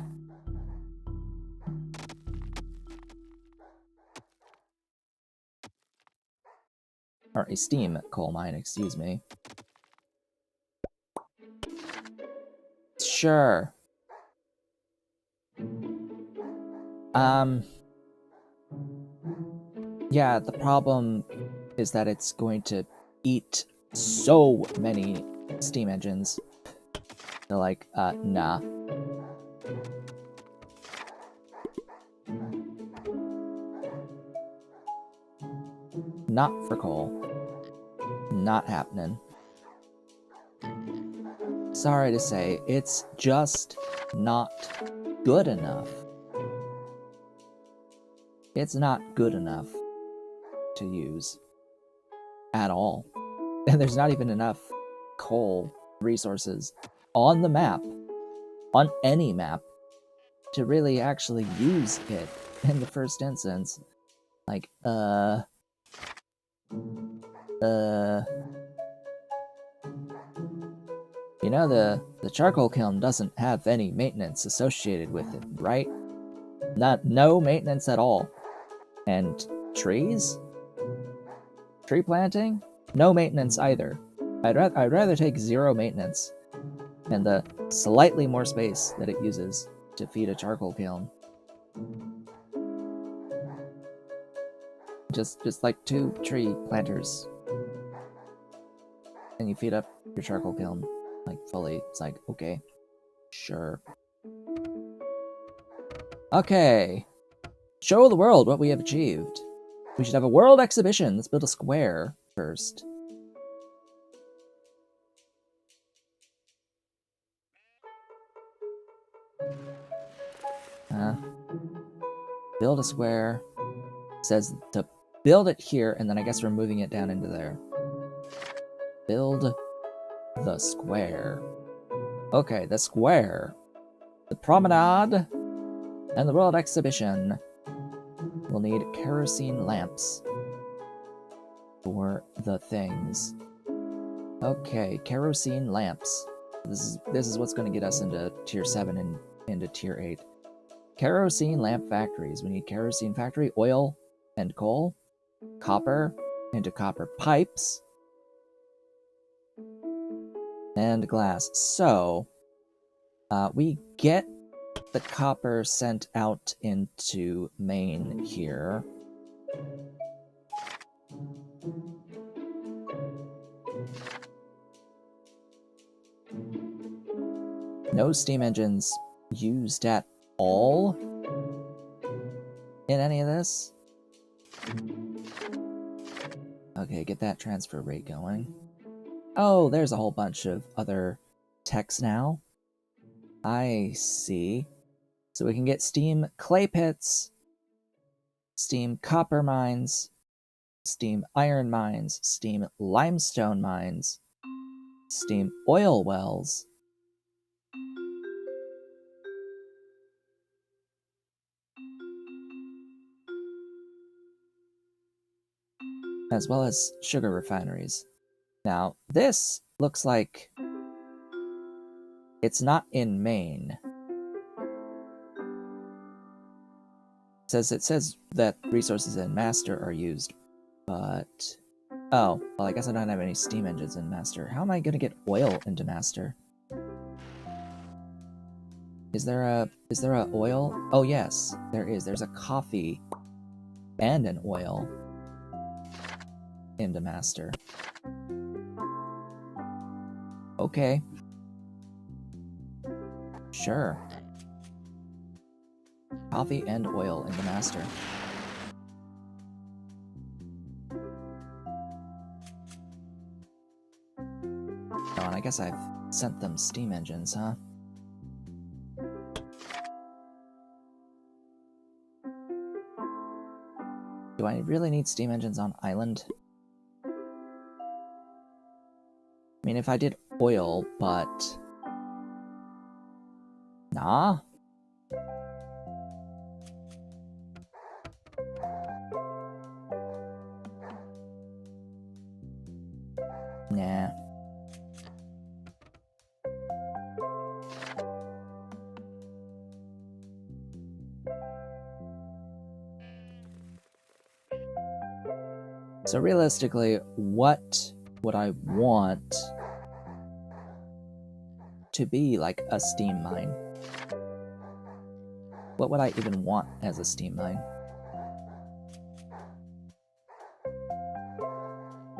Or a steam coal mine, excuse me. Sure. Yeah, the problem is that it's going to eat so many steam engines. They're like, nah. Not for coal. Not happening. Sorry to say, it's just not good enough. It's not good enough to use at all. And there's not even enough coal resources on the map, on any map, to really actually use it in the first instance. Like, You know, the charcoal kiln doesn't have any maintenance associated with it, right? No maintenance at all. And trees? Tree planting? No maintenance either. I'd rather take 0 maintenance and the slightly more space that it uses to feed a charcoal kiln. Just like 2 tree planters. And you feed up your charcoal kiln, like, fully. It's like, okay, sure. Okay. Show the world what we have achieved. We should have a world exhibition. Let's build a square first. Build a square. It says to build it here, and then I guess we're moving it down into there. Build the square. Okay, the square. The promenade and the world exhibition. We'll need kerosene lamps for the things. Okay, kerosene lamps. This is what's going to get us into tier 7 and into tier 8. Kerosene lamp factories. We need kerosene factory, oil and coal, copper into copper pipes, and glass. So, we get the copper sent out into Maine here. No steam engines used at all in any of this. Okay, get that transfer rate going. Oh, there's a whole bunch of other techs now. I see. So we can get steam clay pits, steam copper mines, steam iron mines, steam limestone mines, steam oil wells, as well as sugar refineries. Now, this looks like it's not in Maine. It says that resources in Master are used, but... Oh, well, I guess I don't have any steam engines in Master. How am I gonna get oil into Master? Is there a oil? Oh yes, there is. There's a coffee and an oil into Master. Okay. Sure. Coffee and oil into Master. Oh, and I guess I've sent them steam engines, huh? Do I really need steam engines on island? I mean, if I did oil, but... Nah? Nah. So realistically, what would I want to be like a steam mine? What would I even want as a steam mine?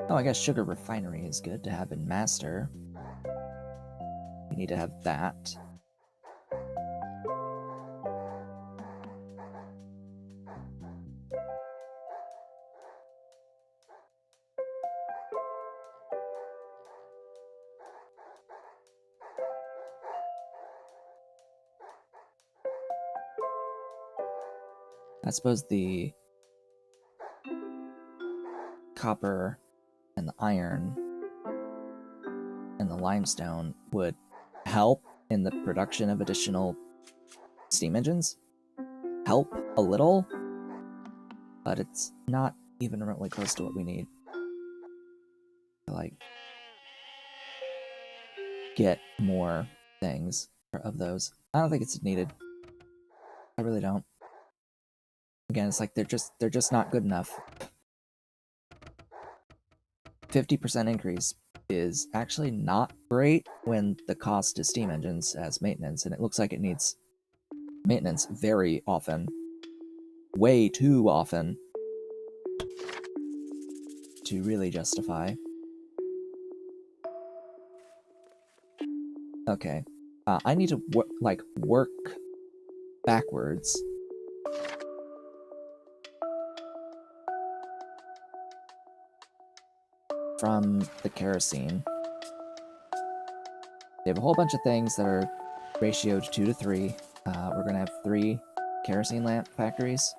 Oh, I guess sugar refinery is good to have in Master. We need to have that. I suppose the copper and the iron and the limestone would help in the production of additional steam engines. Help a little, but it's not even remotely close to what we need. like get more things of those. I don't think it's needed. I really don't. Again, it's like they're just not good enough. 50% increase is actually not great when the cost to steam engines as maintenance, and it looks like it needs maintenance very often. Way too often to really justify. Okay. I need to work backwards. From the kerosene. They have a whole bunch of things that are ratioed 2 to 3. We're going to have 3 kerosene lamp factories.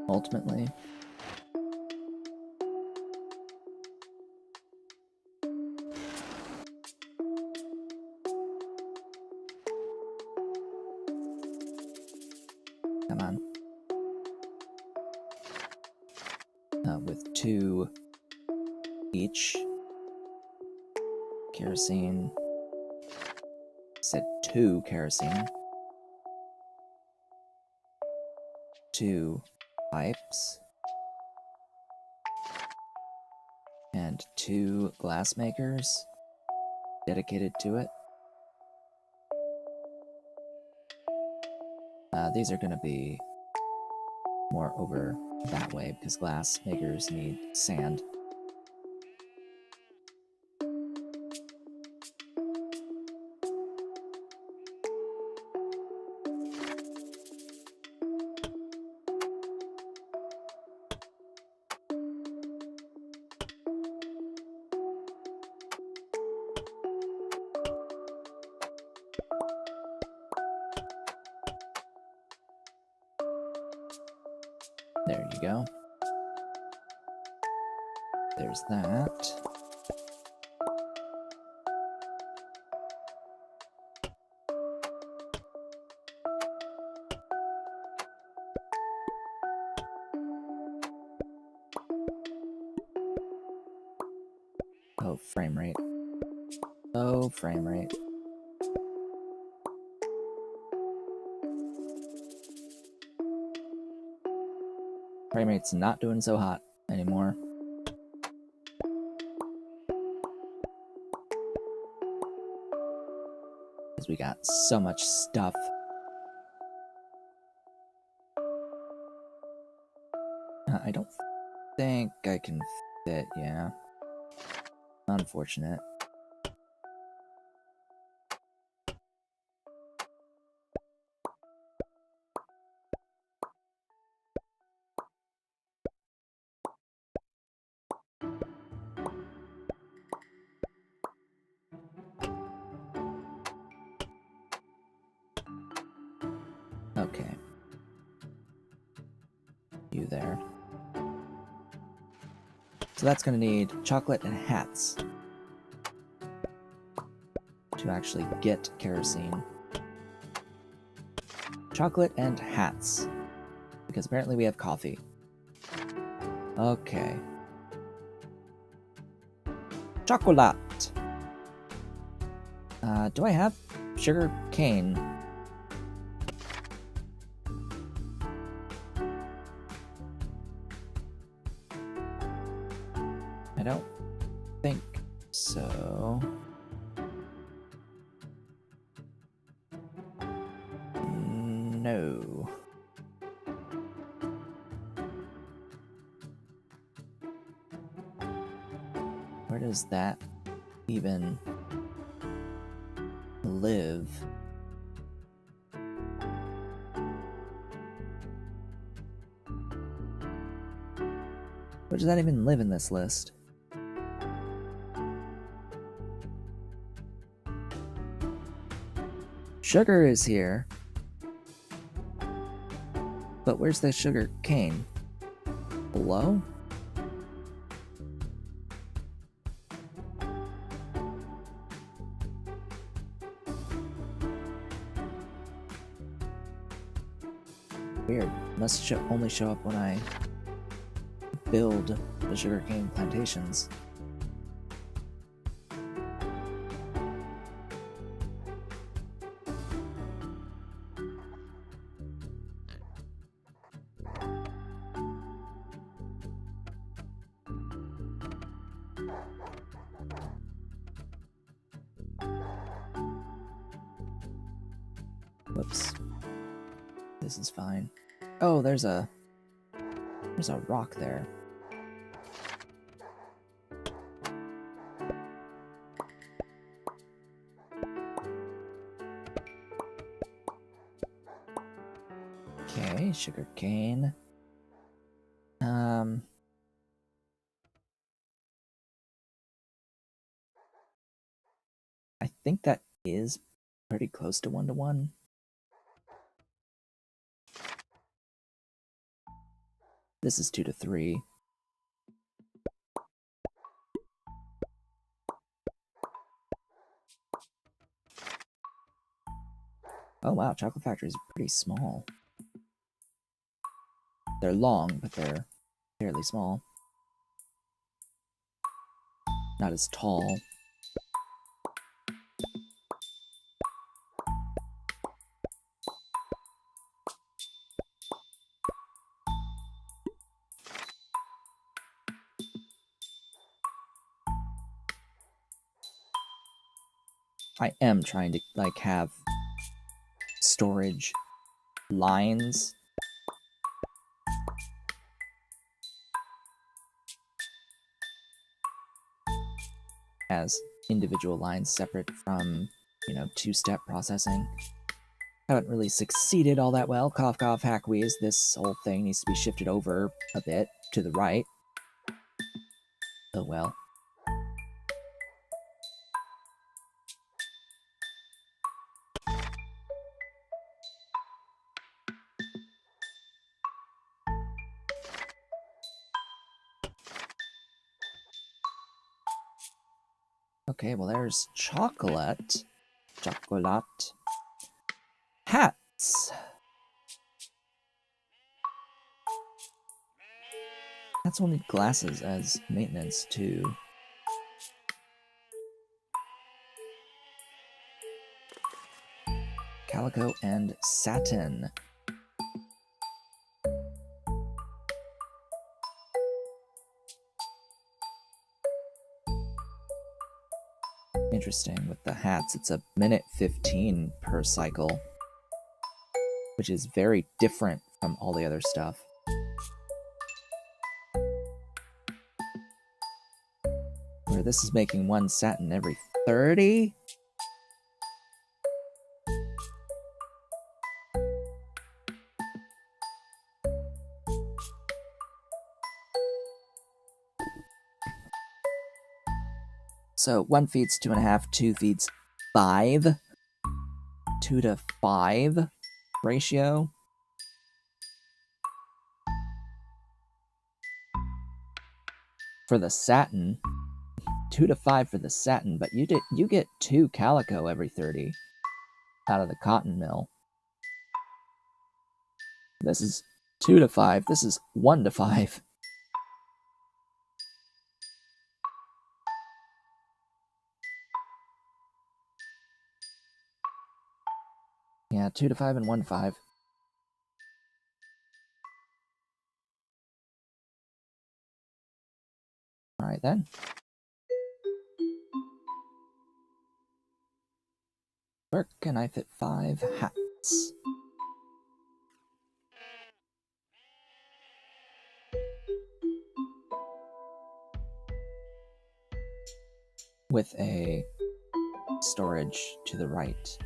Ultimately. Come on. With 2 each. Kerosene. Said 2 kerosene. 2 pipes. And 2 glass makers dedicated to it. These are going to be more over that way because glass makers need sand. There you go. There's that. Oh, frame rate. Oh, frame rate. Frame rate's not doing so hot anymore. Because we got so much stuff. I don't think I can fit, yeah. Unfortunate. Okay. You there. So that's going to need chocolate and hats to actually get kerosene. Chocolate and hats. Because apparently we have coffee. Okay. Chocolate! Do I have sugar cane? I don't think so. No. Where does that even live? Where does that even live in this list? Sugar is here. But where's the sugar cane? Below? Weird. Must only show up when I build the sugarcane plantations. Whoops. This is fine. Oh, there's a rock there. Okay, sugarcane. I think that is pretty close to 1-to-1. This is 2-to-3. Oh wow, chocolate factories are pretty small. They're long, but they're fairly small. Not as tall. I am trying to like have storage lines as individual lines separate from, two-step processing. Haven't really succeeded all that well. Cough, cough, hack, wheeze. This whole thing needs to be shifted over a bit to the right. Oh well. Okay, well there's chocolate. Chocolate. Hats. Hats will need glasses as maintenance too. Calico and satin. Interesting, with the hats, it's a minute 15 per cycle, which is very different from all the other stuff. Where this is making one satin every 30? So 1 feeds 2.5, 2 feeds 5. 2-to-5 ratio. For the satin, 2-to-5 for the satin, but you get 2 calico every 30 out of the cotton mill. This is 2-to-5. This is 1-to-5. Yeah, 2-to-5 and 1-to-5. Alright then. Where can I fit 5 hats? With a storage to the right.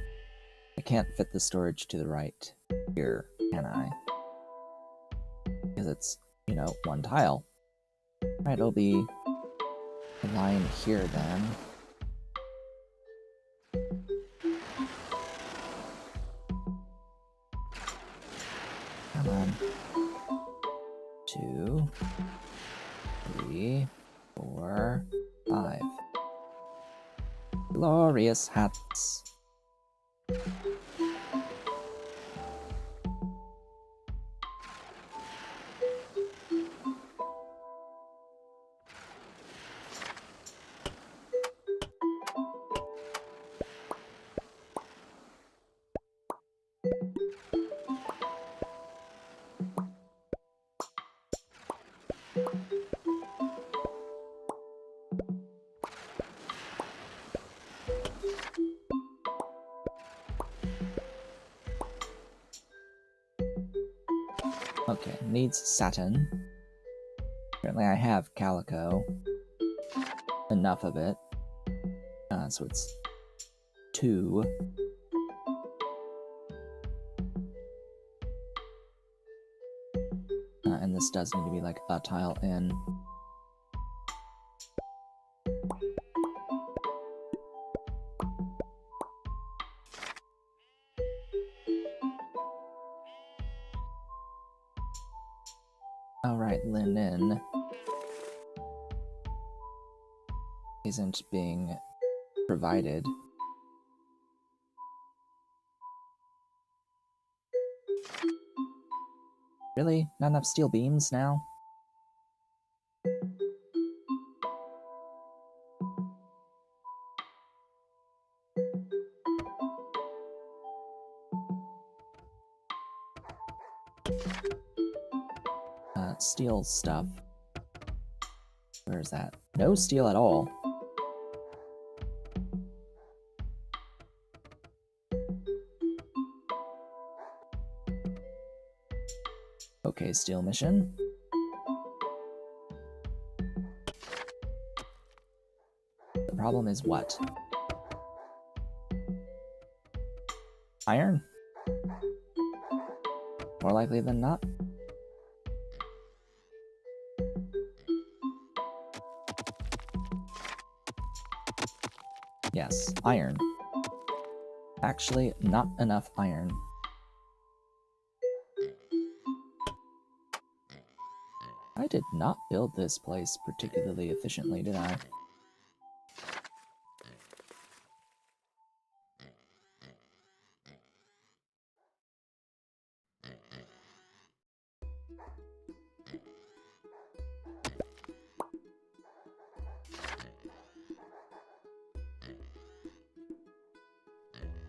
I can't fit the storage to the right here, can I? Because it's, one tile. Alright, it'll be a line here then. Come on. 2, 3, 4, 5. Glorious hats. Okay, needs satin. Apparently I have calico. Enough of it. So it's 2. And this does need to be like a tile in. Alright, linen isn't being provided. Really? Not enough steel beams now? Steel stuff. Where is that? No steel at all. Okay, steel mission. The problem is what? Iron? More likely than not. Yes, iron. Actually, not enough iron. I did not build this place particularly efficiently, did I?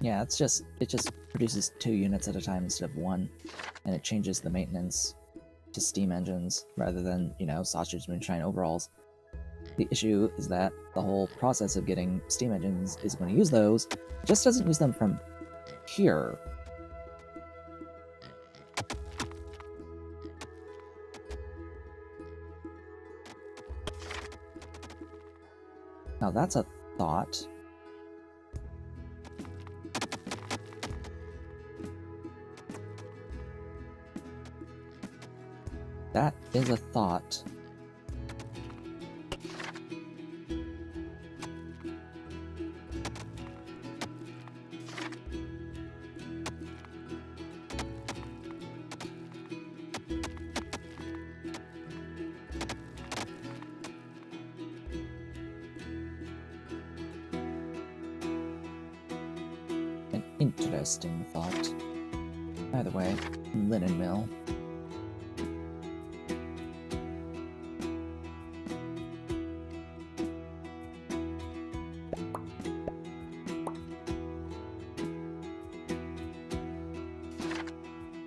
Yeah, it just produces 2 units at a time instead of 1, and it changes the maintenance to steam engines rather than, you know, sausage moonshine overalls. The issue is that the whole process of getting steam engines is going to use those, it just doesn't use them from here. Now that's a thought. That is a thought. An interesting thought. By the way, linen mill.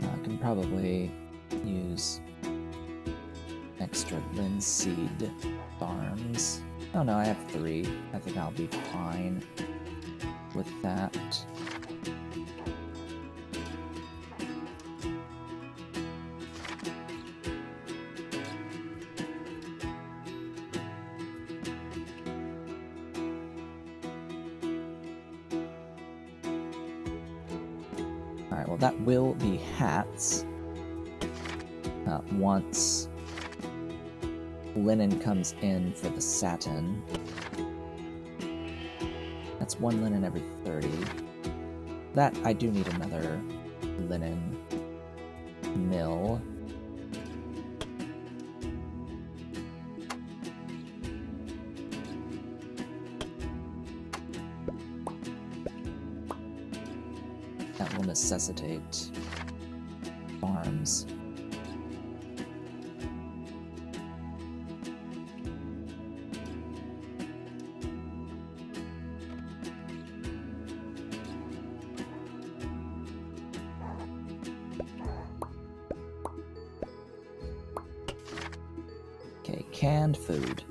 I can probably use extra linseed farms. Oh no, I have 3. I think I'll be fine with that. Alright, well that will be hats. Once linen comes in for the satin. That's 1 linen every 30. That, I do need another linen mill. That will necessitate farms. Okay, canned food.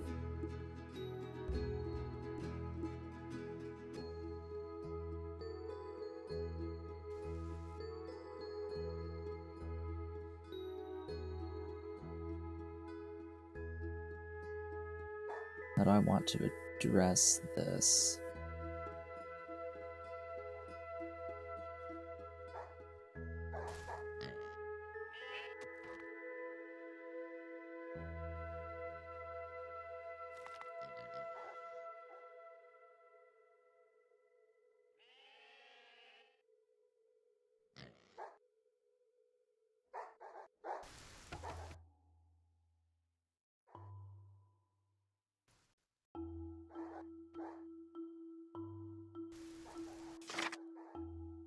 do I want to address this?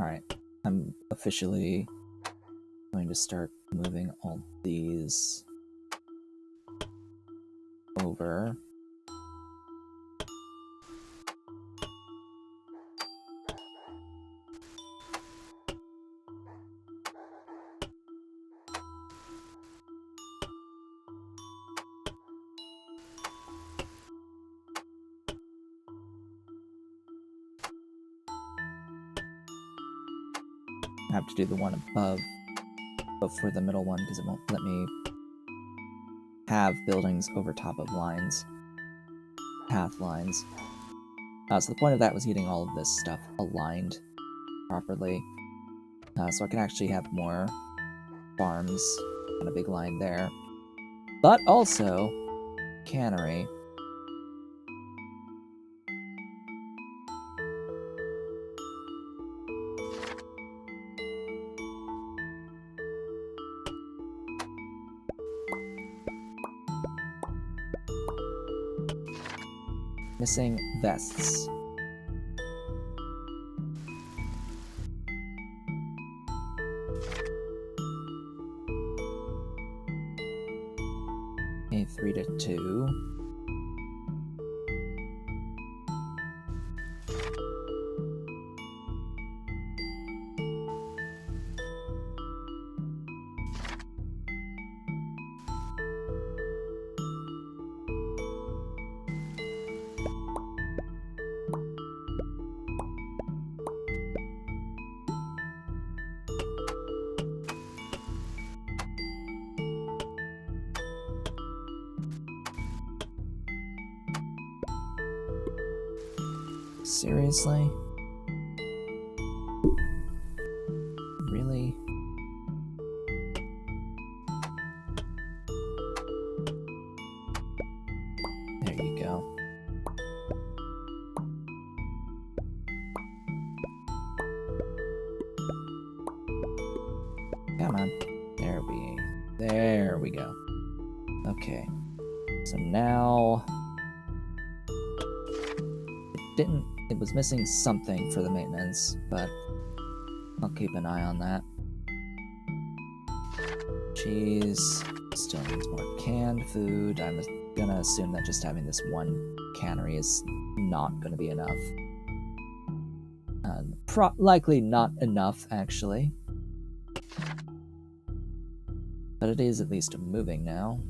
Alright, I'm officially going to start moving all these over. I have to do the one above before the middle one because it won't let me have buildings over top of lines, path lines. So the point of that was getting all of this stuff aligned properly, so I can actually have more farms on a big line there. But also, cannery. Missing vests. A 3 to 2. Seriously? Really? There you go. Come on. There we go. Okay. So now it was missing something for the maintenance, but I'll keep an eye on that. Cheese still needs more canned food. I'm gonna assume that just having this one cannery is not gonna be enough. Likely not enough, actually. But it is at least moving now.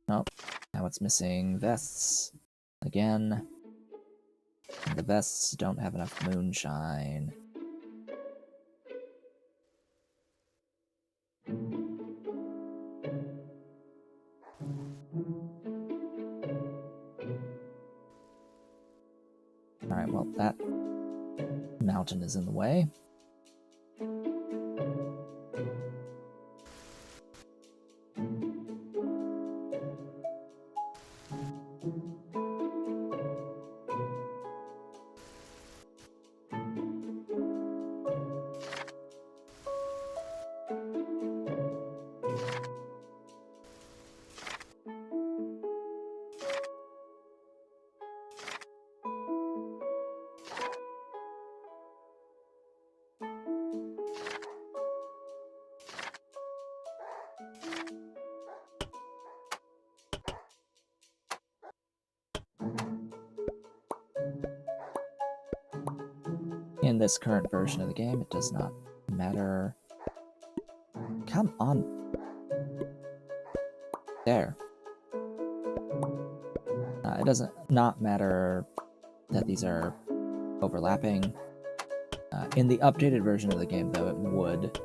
Nope. Now it's missing vests. Again. And the vests don't have enough moonshine. Alright, well, that mountain is in the way. In this current version of the game, it does not matter. Come on. There. It doesn't not matter that these are overlapping. In the updated version of the game, though, it would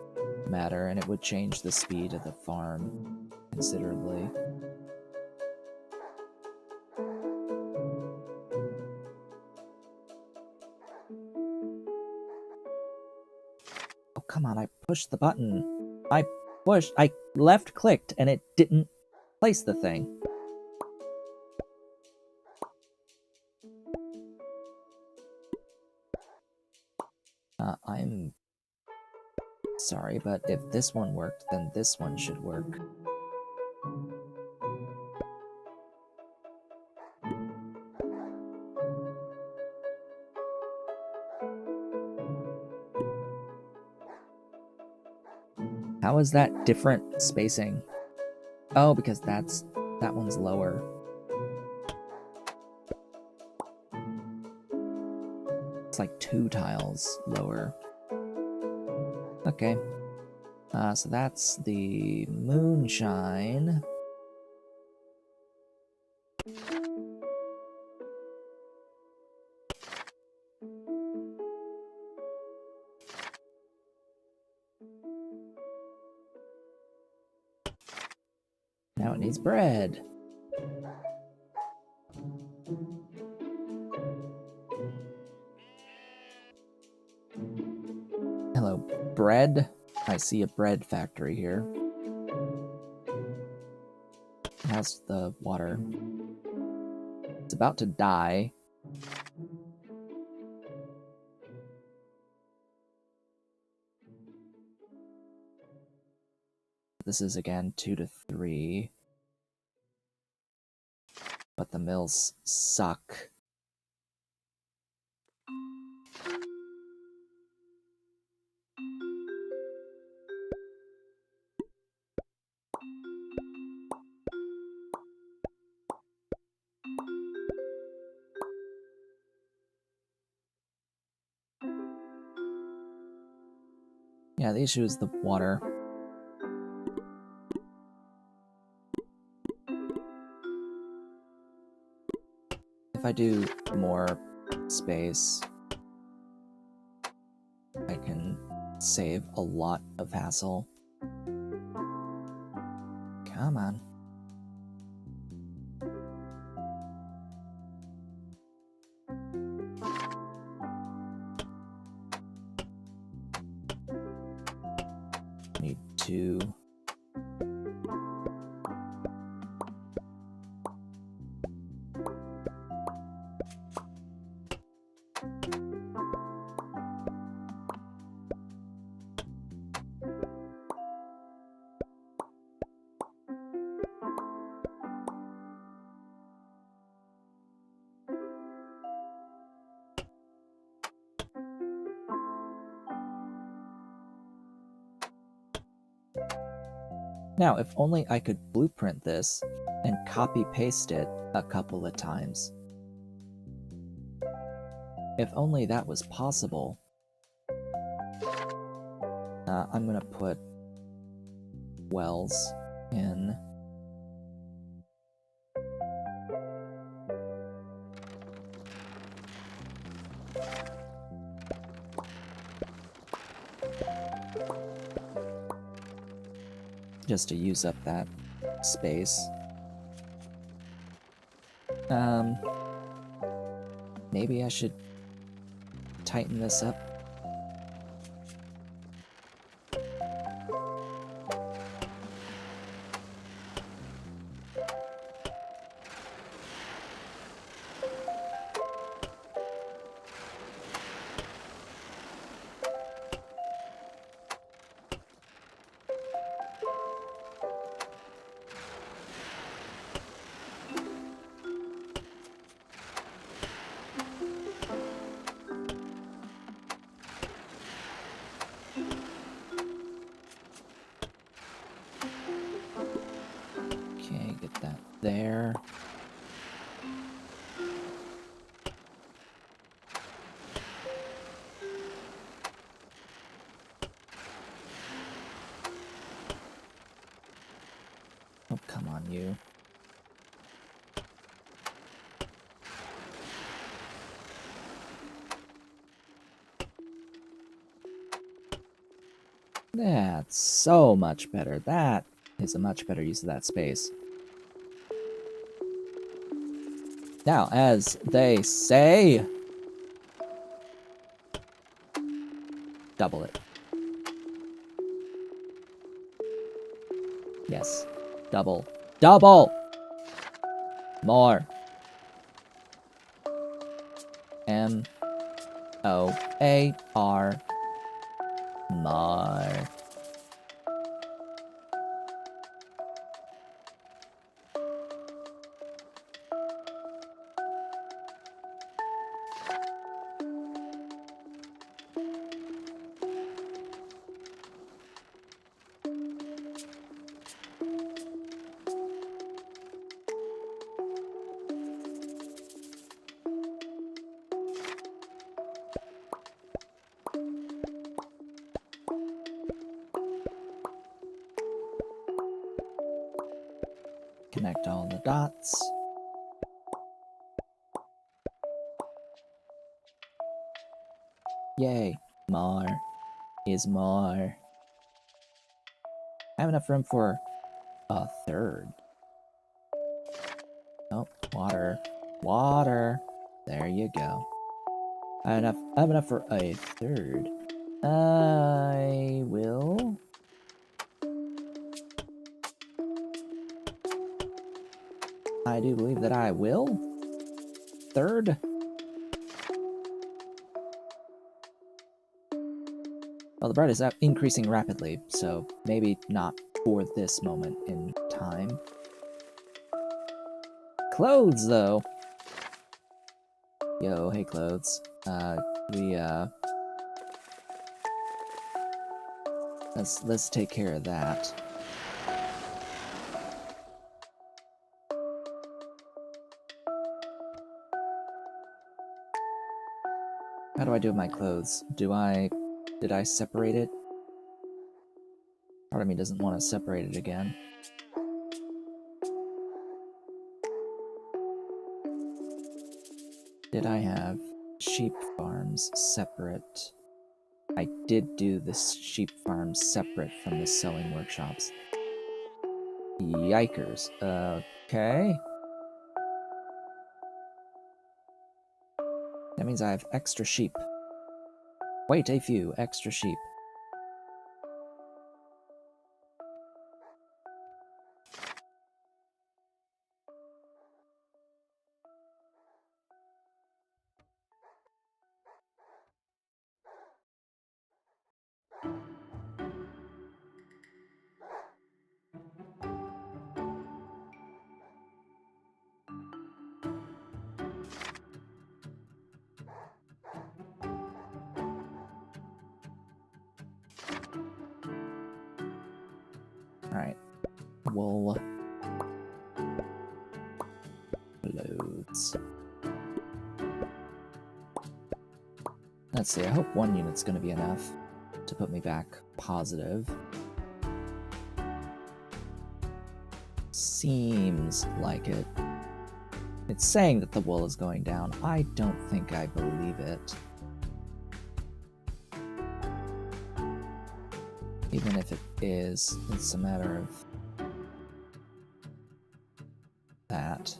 matter, and it would change the speed of the farm considerably. Oh, come on, I pushed the button. I left-clicked, and it didn't place the thing. I'm sorry, but if this one worked, then this one should work. How is that different spacing? Oh, because that one's lower. It's like 2 tiles lower. Okay. So that's the moonshine. Now it needs bread. Hello, bread. I see a bread factory here. How's the water? It's about to die. This is again 2 to 3. But the mills suck. Yeah, the issue is the water. If I do more space, I can save a lot of hassle. Come on. Need 2. Now, if only I could blueprint this and copy-paste it a couple of times. If only that was possible. I'm gonna put wells in. Just to use up that space. Maybe I should tighten this up. Okay, get that there. Oh, come on, you. That's so much better. That is a much better use of that space. Now, as they say, double it. Yes, double. Double! More. M-O-A-R. More. Connect all the dots. Yay. More is more. I have enough room for a third. Oh, water. Water. There you go. I have enough for a third. I will... I do believe that I will. Third. Well, the bread is increasing rapidly, so maybe not for this moment in time. Clothes, though. Yo, hey, clothes. Let's take care of that. How do I do with my clothes? Did I separate it? Part of me doesn't want to separate it again. Did I have sheep farms separate? I did do the sheep farms separate from the sewing workshops. Yikers. Okay. That means I have extra sheep. Wait, a few extra sheep. Alright. Wool. Clothes. Let's see, I hope one unit's gonna be enough to put me back positive. Seems like it. It's saying that the wool is going down. I don't think I believe it. Even if it is, it's a matter of that.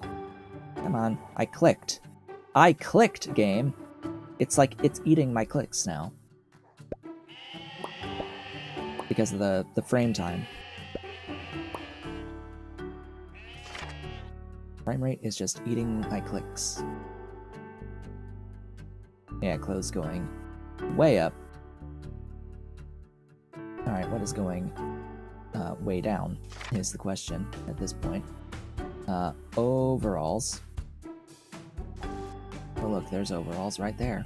Come on, I clicked. I clicked, game! It's like it's eating my clicks now. Because of the frame time. Frame rate is just eating my clicks. Yeah, clothes going way up. Alright, what is going way down is the question at this point. Overalls. Oh look, there's overalls right there.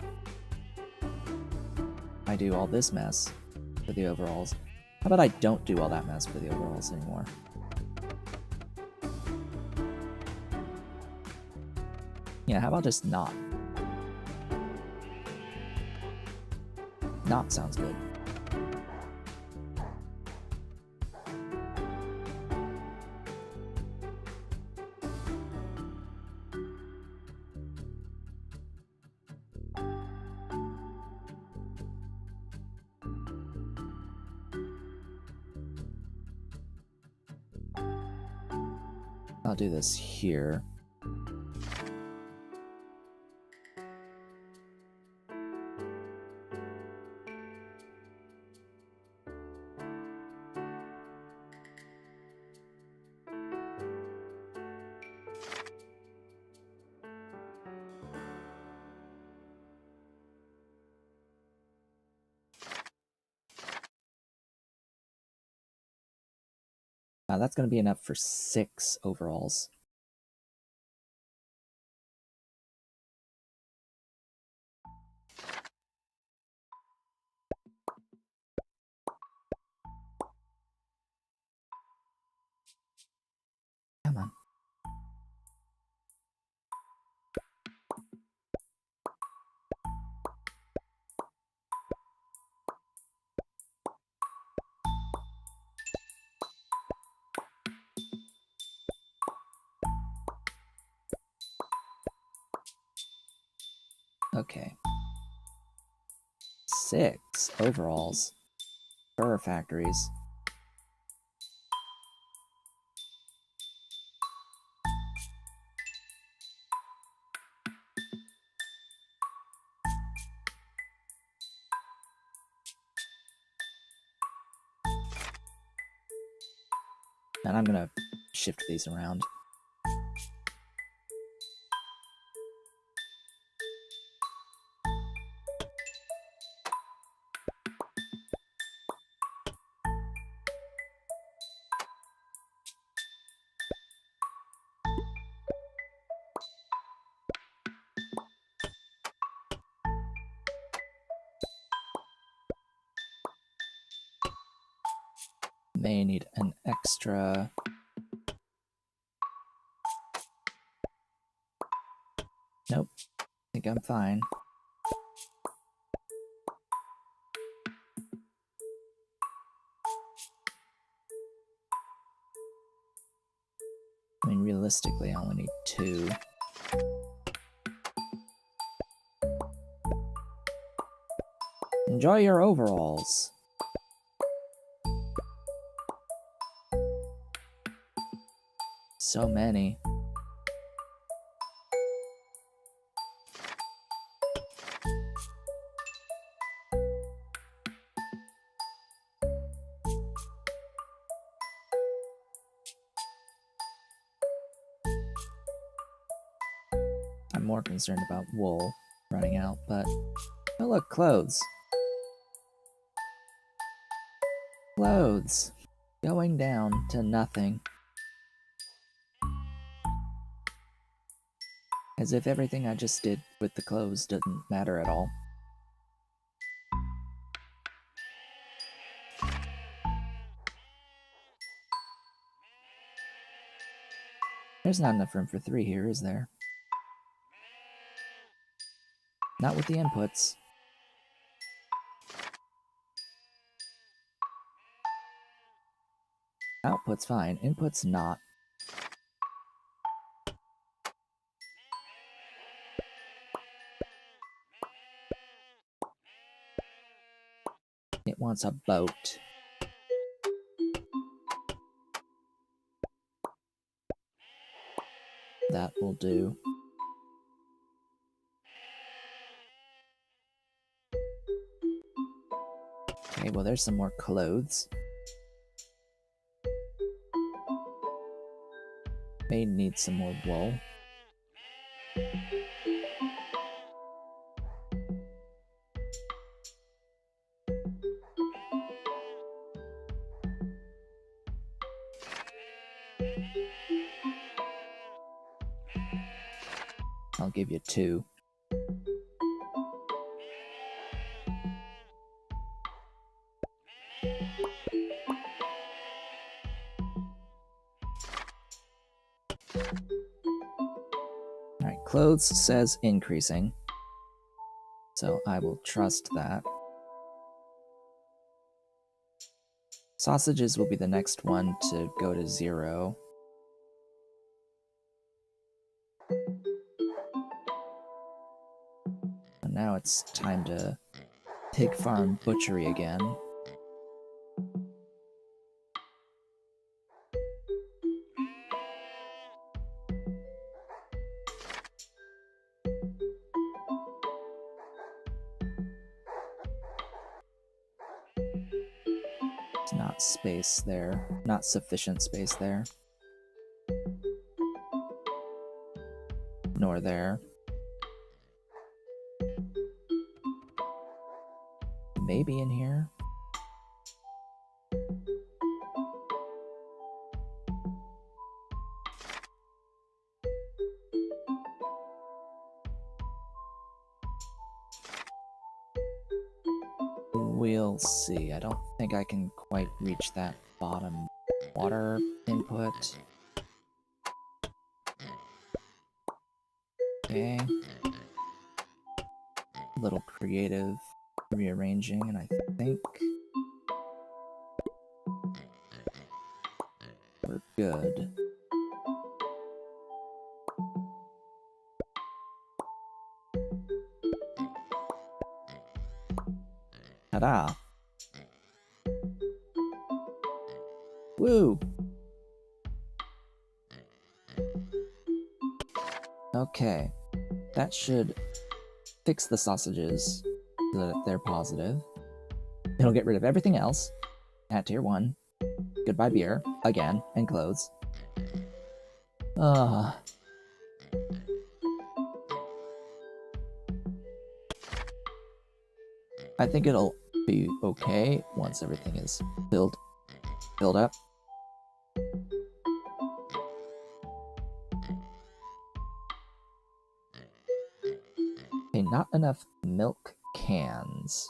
I do all this mess for the overalls. How about I don't do all that mess for the overalls anymore? Yeah, how about just not? Not sounds good. I'll do this here. That's going to be enough for 6 overalls. Come on. Okay. 6 overalls. Fur factories. And I'm gonna shift these around. May need an extra... Nope. I think I'm fine. I mean, realistically, I only need 2. Enjoy your overalls. So many. I'm more concerned about wool running out, but... Oh look, clothes. Clothes. Going down to nothing. As if everything I just did with the clothes didn't matter at all. There's not enough room for 3 here, is there? Not with the inputs. Output's fine, input's not. It wants a boat. That will do. Okay, well there's some more clothes. May need some more wool. I'll give you 2. Alright, clothes says increasing. So I will trust that. Sausages will be the next one to go to 0. And now it's time to pig farm butchery again. not space there. Not sufficient space there. Nor there. Maybe in here. We'll see. I don't think I can quite reach that bottom water input. Okay. A little creative rearranging, and I think we're good. Ta-da! Woo! Okay, that should fix the sausages so that they're positive. It'll get rid of everything else at tier 1. Goodbye beer, again, and clothes. I think it'll be okay once everything is filled up. Okay, not enough milk cans.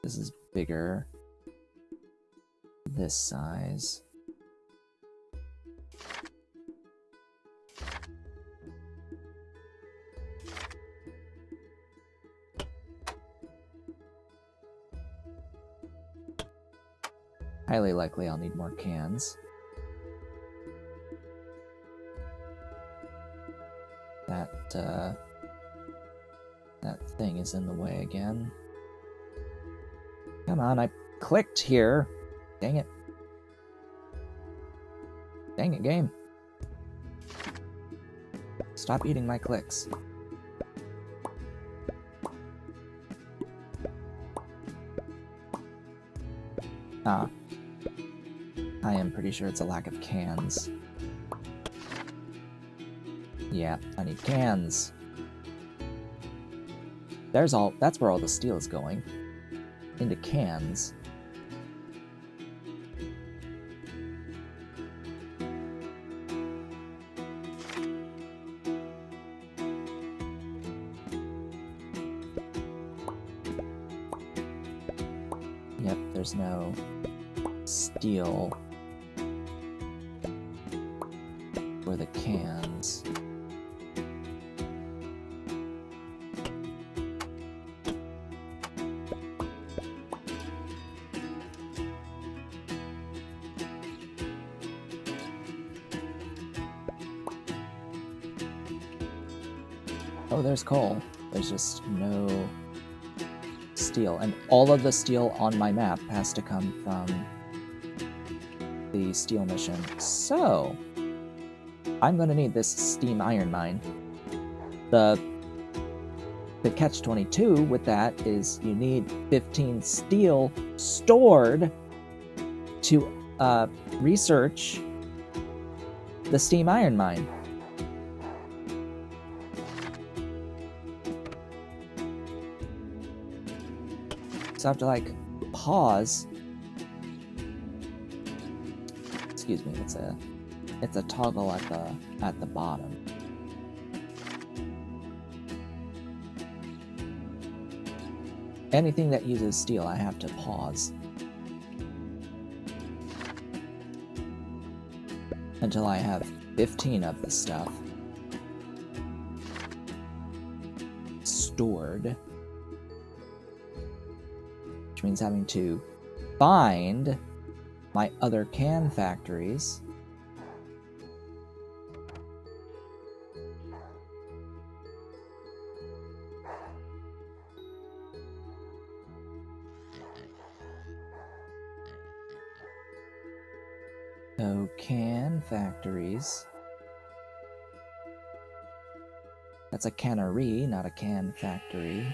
This is bigger. This size. Highly likely I'll need more cans. That thing is in the way again. Come on, I clicked here. Dang it. Dang it, game. Stop eating my clicks. Ah. I am pretty sure it's a lack of cans. Yeah, I need cans. That's where all the steel is going. Into cans. Yep, there's no steel for the cans. Oh, there's coal. There's just no steel. And all of the steel on my map has to come from the steel mission. So, I'm going to need this steam iron mine. The catch-22 with that is you need 15 steel stored to research the steam iron mine. So I have to, like, pause. Excuse me, it's a toggle at the bottom. Anything that uses steel, I have to pause until I have 15 of the stuff stored. Which means having to find my other can factories. So, can factories. That's a cannery, not a can factory.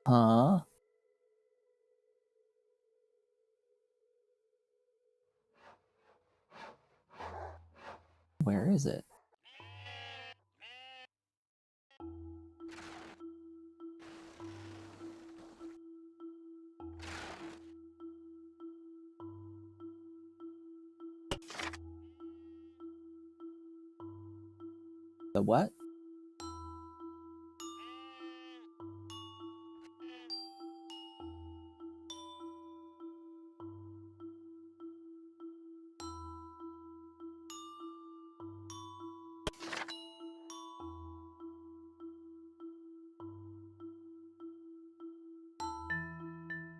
Huh? Where is it? The what?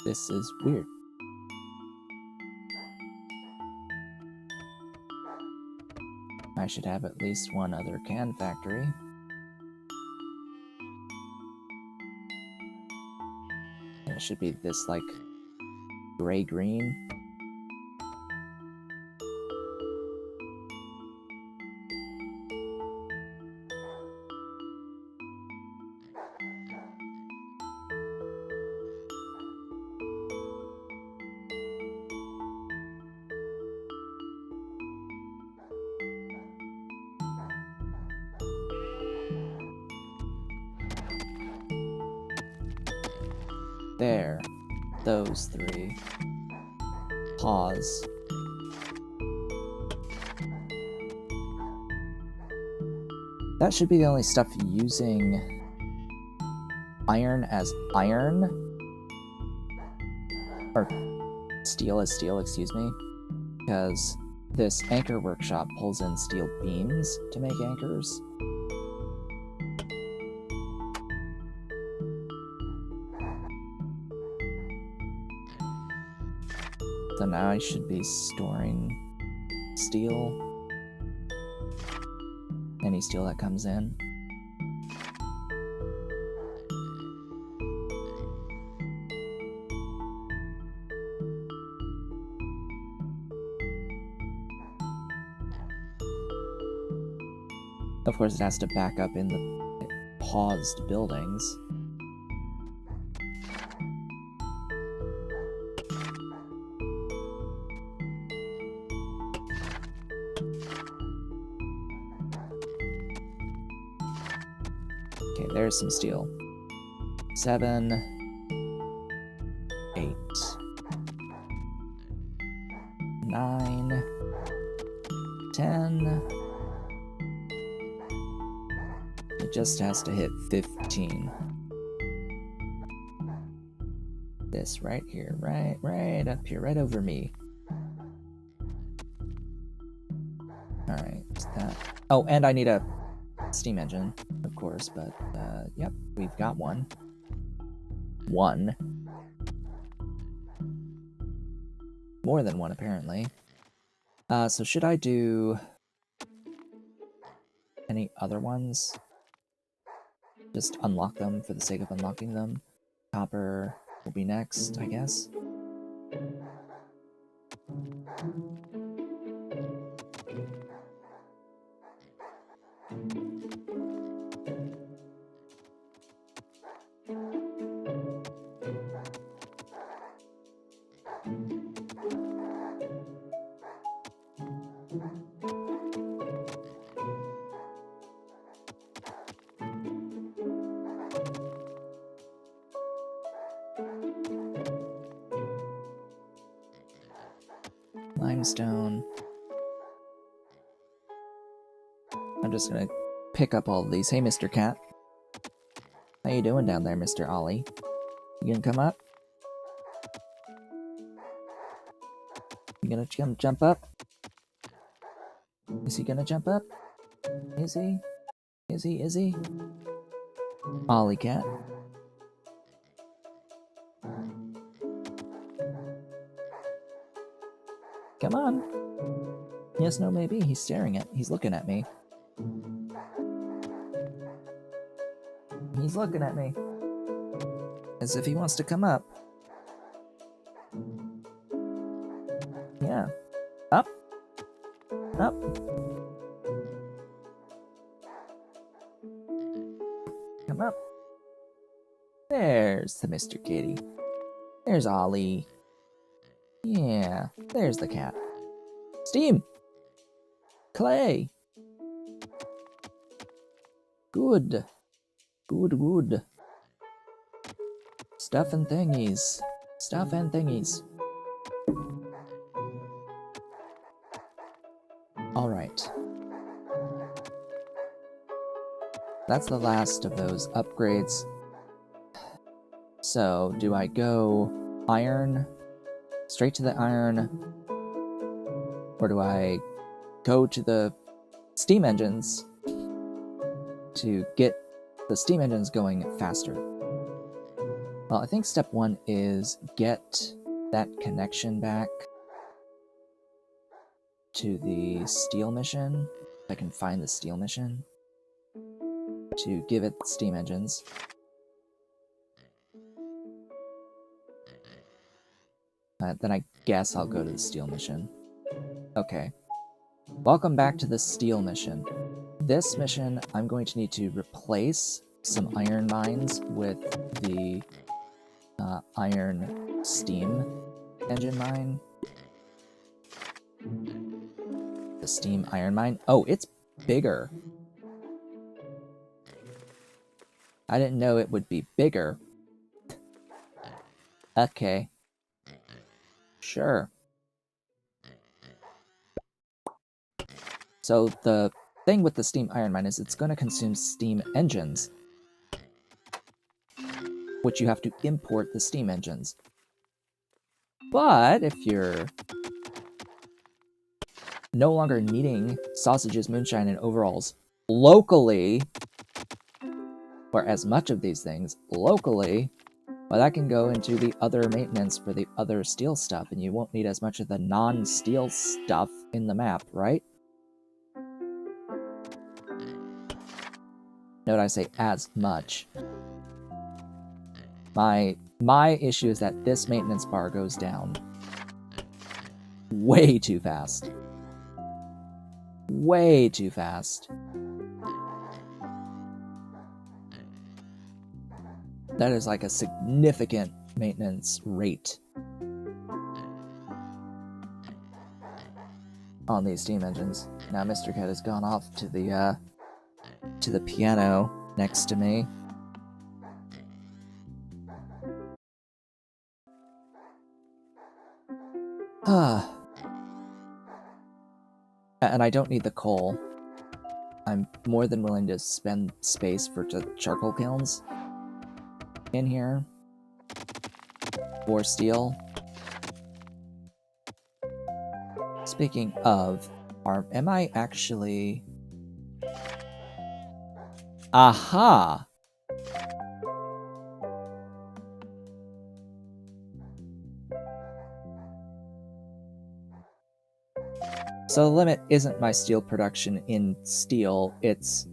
This is weird. I should have at least one other can factory. It should be this, like, gray-green. There. Those three. Pause. That should be the only stuff using iron as iron. Or steel as steel, excuse me. Because this anchor workshop pulls in steel beams to make anchors. So now I should be storing steel. Any steel that comes in. Of course, it has to back up in the paused buildings. Okay, there's some steel. 7, 8, 9, 10. It just has to hit 15. This right here, right up here, right over me. Alright, that. Oh, and I need a steam engine, of course, but, yep, we've got one. One. More than one, apparently. So should I do any other ones? Just unlock them for the sake of unlocking them. Copper will be next, I guess. Limestone. I'm just gonna pick up all of these. Hey, Mr. Cat. How you doing down there, Mr. Ollie? You gonna come up? You gonna jump up? Is he gonna jump up? Is he? Is he? Is he? Ollie Cat. Come on. Yes, no, maybe. He's looking at me. He's looking at me. As if he wants to come up. Yeah. Up. Up. Come up. There's the Mr. Kitty. There's Ollie. Yeah, there's the cat. Steam! Clay! Good. Good, good. Stuff and thingies. Stuff and thingies. Alright. That's the last of those upgrades. So, do I go iron? Straight to the iron? Or do I go to the steam engines to get the steam engines going faster? Well, I think step one is get that connection back to the steel mission. If I can find the steel mission to give it steam engines. Then I guess I'll go to the steel mission. Okay. Welcome back to the steel mission. This mission, I'm going to need to replace some iron mines with the iron steam engine mine. The steam iron mine. Oh, it's bigger. I didn't know it would be bigger. Okay. Sure. So the thing with the steam iron mine is it's going to consume steam engines, which you have to import the steam engines. But if you're no longer needing sausages, moonshine, and overalls locally, or as much of these things locally, well, that can go into the other maintenance for the other steel stuff, and you won't need as much of the non-steel stuff in the map, right? Note I say as much. My issue is that this maintenance bar goes down way too fast. Way too fast. That is like a significant maintenance rate on these steam engines. Now Mr. Cat has gone off to the piano next to me. And I don't need the coal. I'm more than willing to spend space for charcoal kilns in here for steel. Speaking of, am I actually... Aha! So the limit isn't my steel production in steel, it's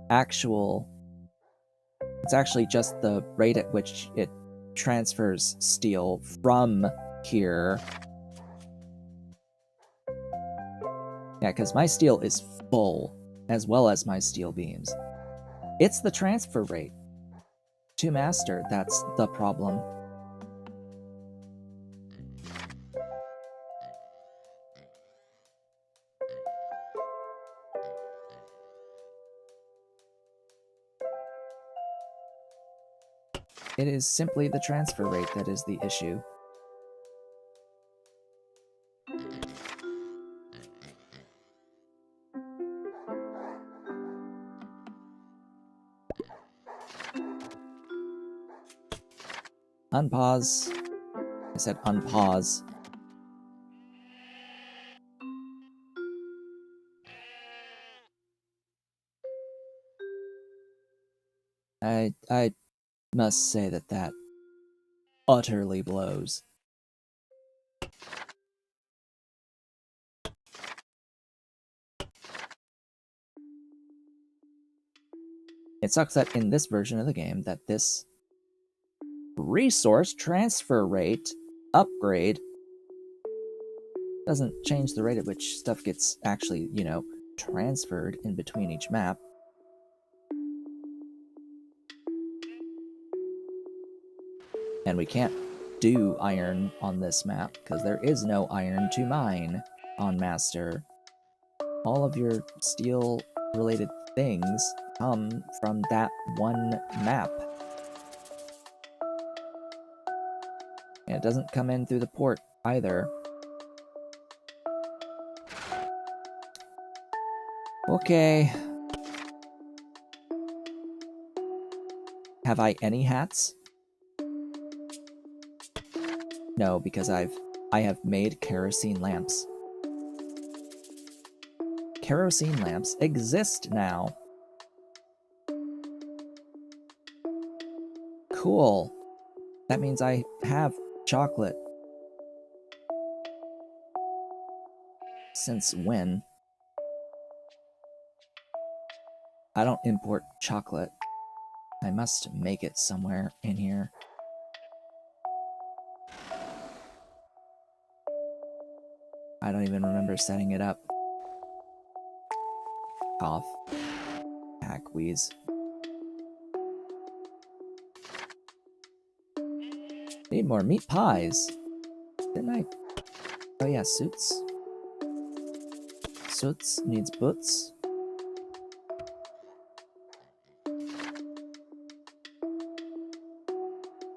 actually just the rate at which it transfers steel from here. Yeah, because my steel is full, as well as my steel beams. It's the transfer rate to master that's the problem. It is simply the transfer rate that is the issue. Unpause. I said unpause. I must say that utterly blows. It sucks that in this version of the game that this resource transfer rate upgrade doesn't change the rate at which stuff gets actually, you know, transferred in between each map. And we can't do iron on this map because there is no iron to mine on Master. All of your steel related things come from that one map. And it doesn't come in through the port either. Okay. Have I any hats? No, because I have made kerosene lamps. Kerosene lamps exist now. Cool. That means I have chocolate. Since when? I don't import chocolate. I must make it somewhere in here. I don't even remember setting it up. Cough. Hack, wheeze. Need more meat pies. Didn't I? Oh yeah, suits. Suits needs boots.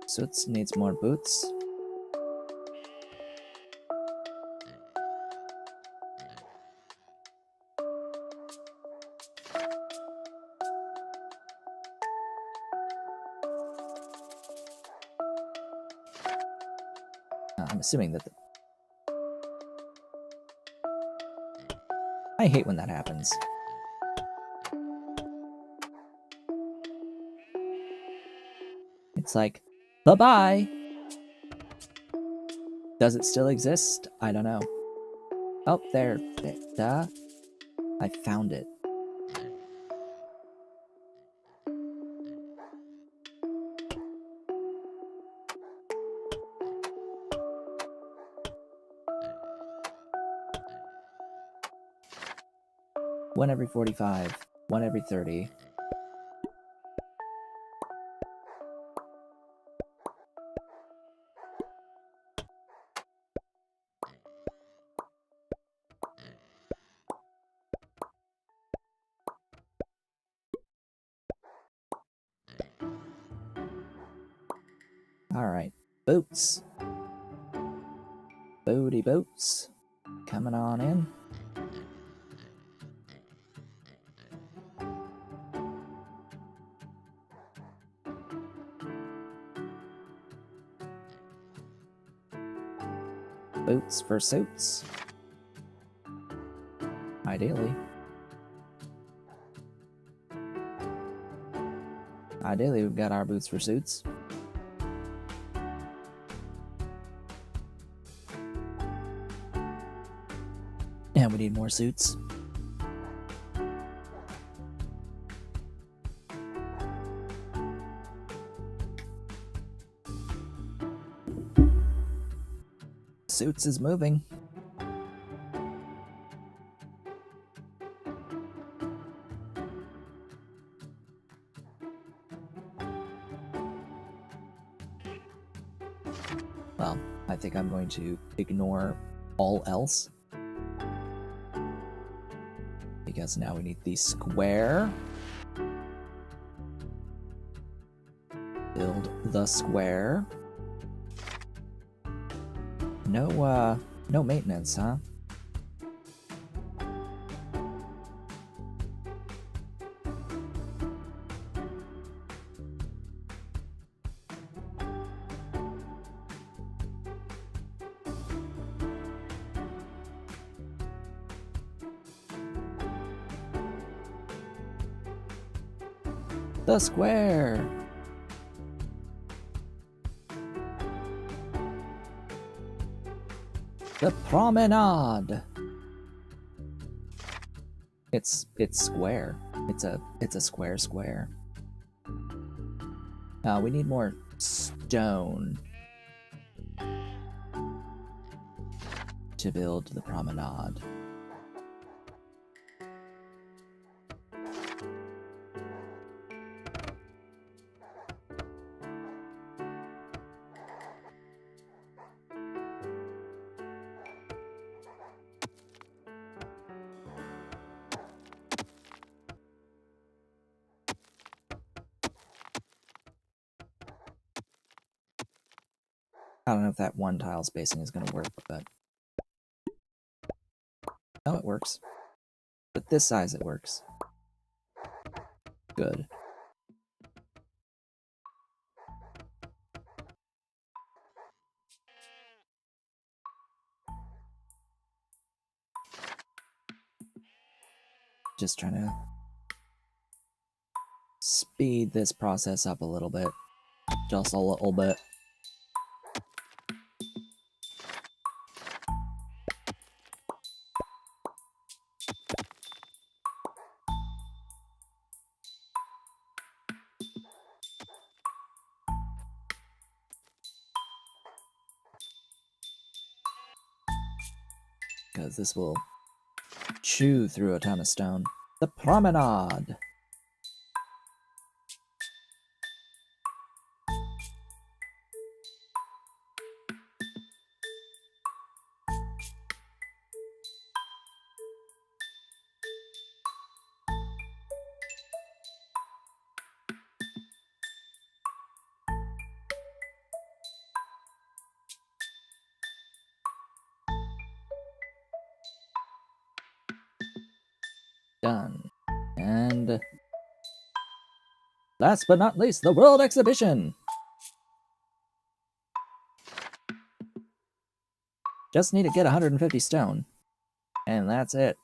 Suits needs more boots. I'm assuming that I hate when that happens. It's like, bye-bye! Does it still exist? I don't know. Oh, there. Duh. I found it. One every 45. One every 30. Alright. Boots. Booty boots. Coming on in. Boots for suits. Ideally. Ideally, we've got our boots for suits. And we need more suits. Suits is moving. Well, I think I'm going to ignore all else. Because now we need the square. Build the square. No maintenance, huh? The square! The promenade! It's square. It's a square. We need more stone to build the promenade. I don't know if that one tile spacing is going to work, but... Oh, it works. But this size, it works. Good. Just trying to speed this process up a little bit. Just a little bit. Because this will chew through a ton of stone. The promenade! Done. And last but not least, the World Exhibition! Just need to get 150 stone. And that's it.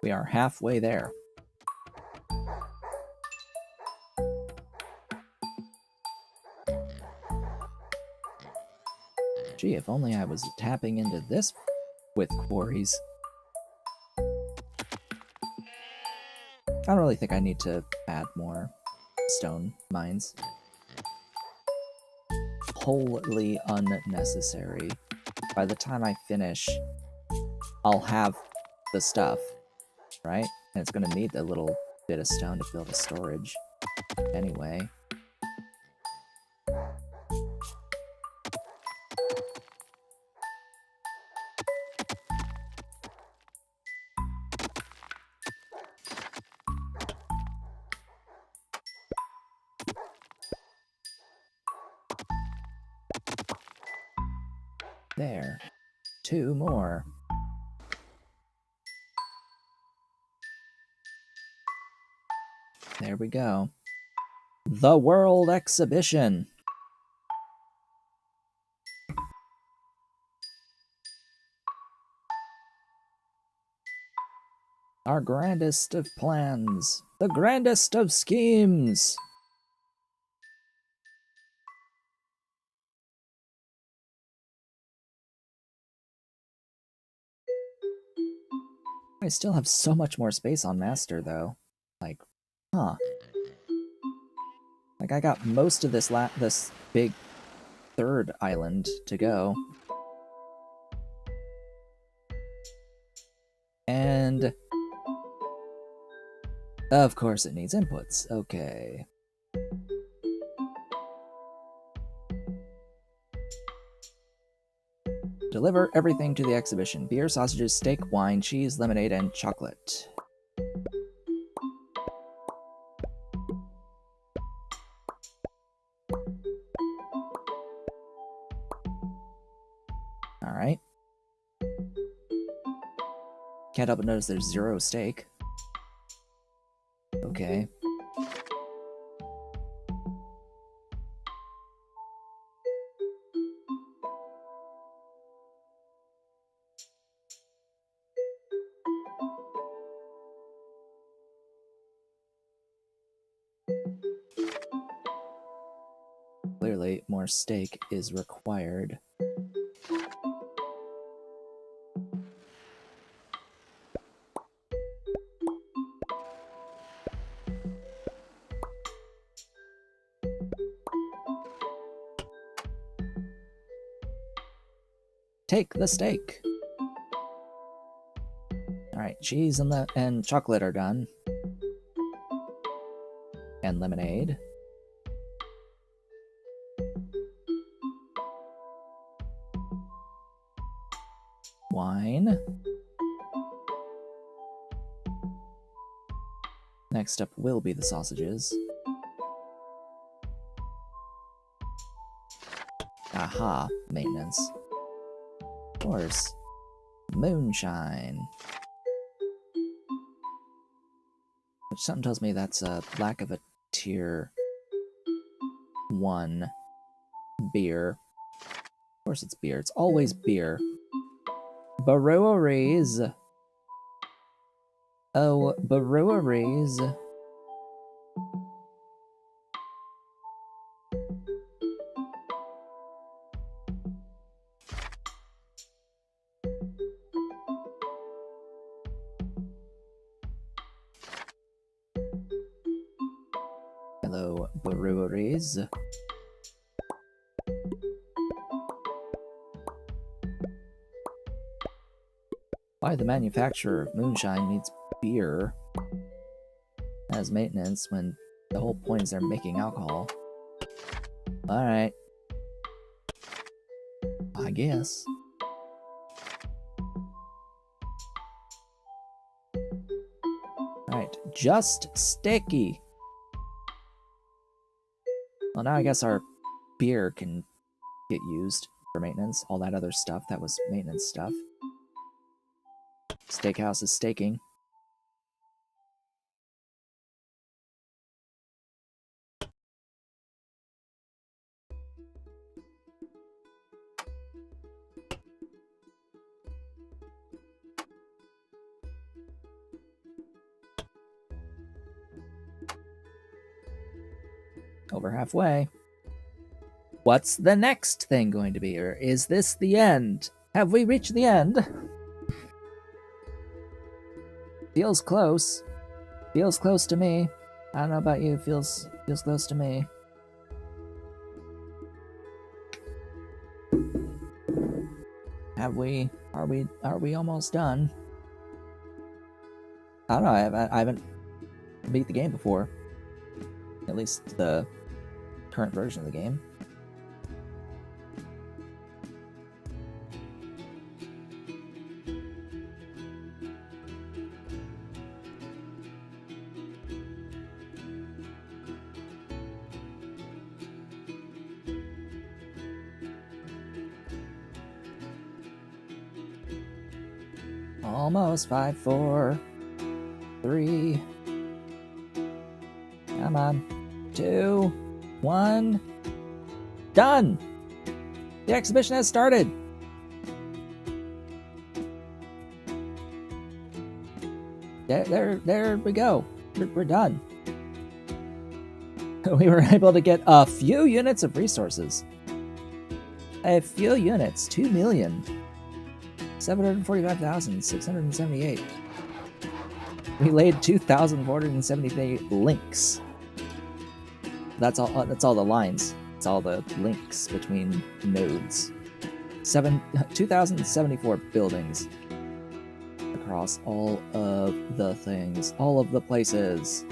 We are halfway there. Gee, if only I was tapping into this with quarries. I don't really think I need to add more stone mines. Wholly unnecessary. By the time I finish, I'll have the stuff, right? And it's gonna need a little bit of stone to build a storage anyway. There. 2 more. There we go. The World Exhibition! Our grandest of plans. The grandest of schemes! I still have so much more space on Master, though. Like, huh. Like, I got most of this this big third island to go. And... of course it needs inputs. Okay. Deliver everything to the exhibition. Beer, sausages, steak, wine, cheese, lemonade, and chocolate. Alright. Can't help but notice there's 0 steak. Okay. Clearly, more steak is required. Take the steak. Alright, cheese and chocolate are done. And lemonade. Wine. Next up will be the sausages. Aha, maintenance. Of course. Moonshine. Which something tells me that's a lack of a tier 1 beer. Of course it's beer. It's always beer. Breweries. Oh, breweries. Hello, breweries. Why the manufacturer of moonshine needs beer as maintenance when the whole point is they're making alcohol. Alright. I guess. Alright, just sticky. Well, now I guess our beer can get used for maintenance. All that other stuff, that was maintenance stuff. Steakhouse is staking. Over halfway. What's the next thing going to be? Or is this the end? Have we reached the end? Feels close. Feels close to me. I don't know about you, feels close to me. Are we almost done? I don't know, I haven't beat the game before. At least the current version of the game. Almost 5, 4, 3. Come on. 2, 1. Done! The exhibition has started! There we go. We're done. We were able to get a few units of resources. A few units. 2 million. 745,678. We laid 2,478 links. That's all the lines. It's all the links between nodes. 2,074 buildings across all of the things, all of the places.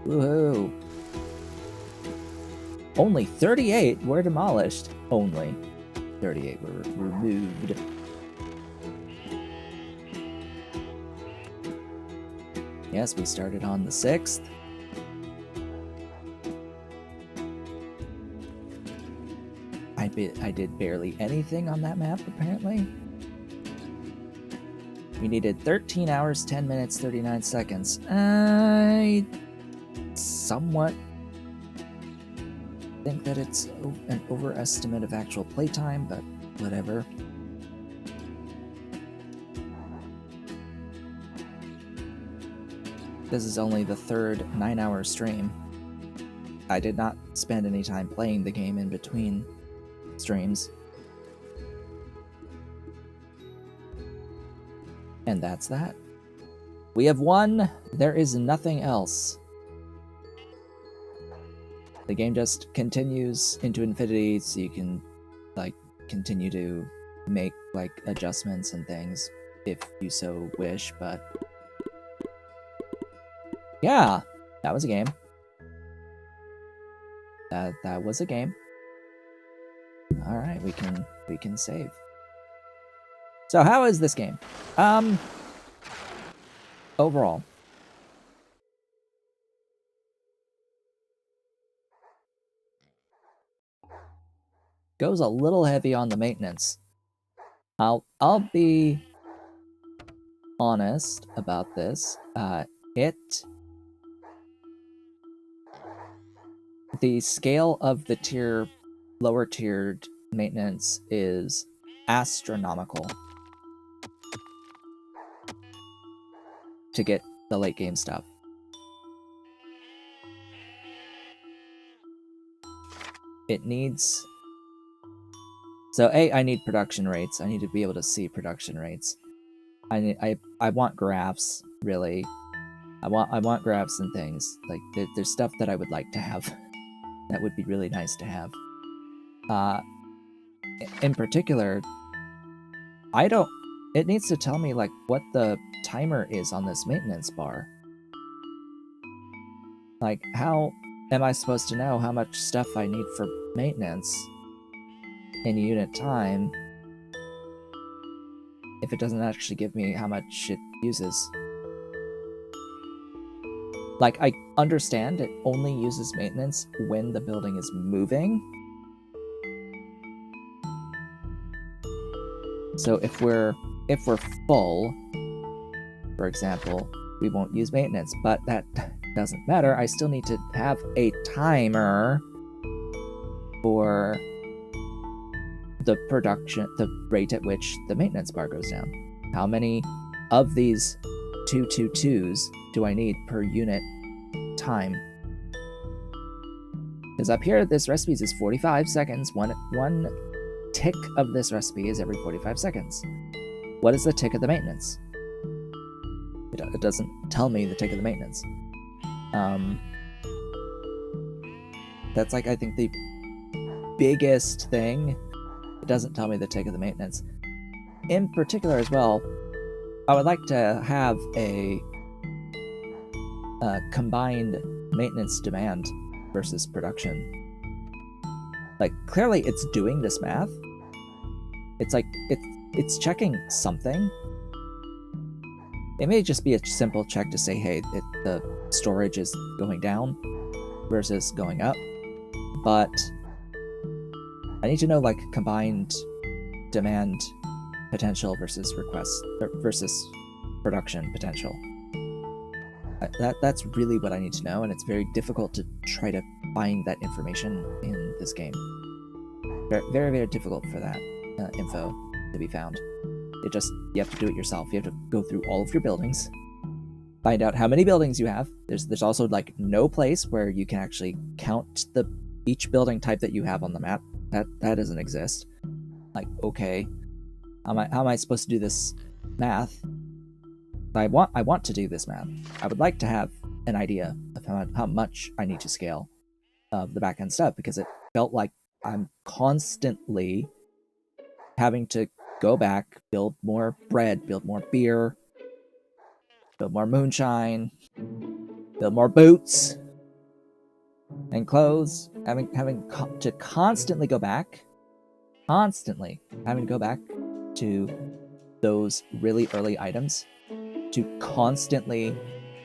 Woohoo! Only 38 were demolished. Only 38 were removed. Yes, we started on the 6th. I did barely anything on that map, apparently. We needed 13 hours, 10 minutes, 39 seconds. I somewhat think that it's an overestimate of actual playtime, but whatever. This is only the third 9-hour stream. I did not spend any time playing the game in between streams. And that's that. We have won. There is nothing else. The game just continues into infinity, so you can, like, continue to make like adjustments and things if you so wish, but yeah, that was a game. That was a game. All right, we can save. So how is this game? Overall, goes a little heavy on the maintenance. I'll be honest about this. The scale of the lower tiered maintenance is astronomical to get the late game stuff. It needs... So I need production rates. I need to be able to see production rates. I want graphs, really. I want graphs and things. Like, there's stuff that I would like to have. That would be really nice to have. In particular, it needs to tell me, like, what the timer is on this maintenance bar. Like, how am I supposed to know how much stuff I need for maintenance in unit time if it doesn't actually give me how much it uses? Like, I understand it only uses maintenance when the building is moving. So if we're full, for example, we won't use maintenance, but that doesn't matter. I still need to have a timer for the production, the rate at which the maintenance bar goes down. How many of these 222s do I need per unit time? Because up here, this recipe is 45 seconds. One tick of this recipe is every 45 seconds. What is the tick of the maintenance? It doesn't tell me the tick of the maintenance. That's like, I think, the biggest thing. It doesn't tell me the tick of the maintenance. In particular as well, I would like to have a combined maintenance demand versus production. Like, clearly it's doing this math. It's like, it's checking something. It may just be a simple check to say, hey, the storage is going down versus going up, but I need to know, like, combined demand potential versus versus production potential. That's really what I need to know, and it's very difficult to try to find that information in this game. Very, very, very difficult for that info to be found. You have to do it yourself. You have to go through all of your buildings, find out how many buildings you have. There's also, like, no place where you can actually count each building type that you have on the map. That doesn't exist. Like, okay, how am I supposed to do this math? I want to do this math. I would like to have an idea of how much I need to scale of the back-end stuff, because it felt like I'm constantly having to go back, build more bread, build more beer, build more moonshine, build more boots and clothes, having to constantly go back, to those really early items, to constantly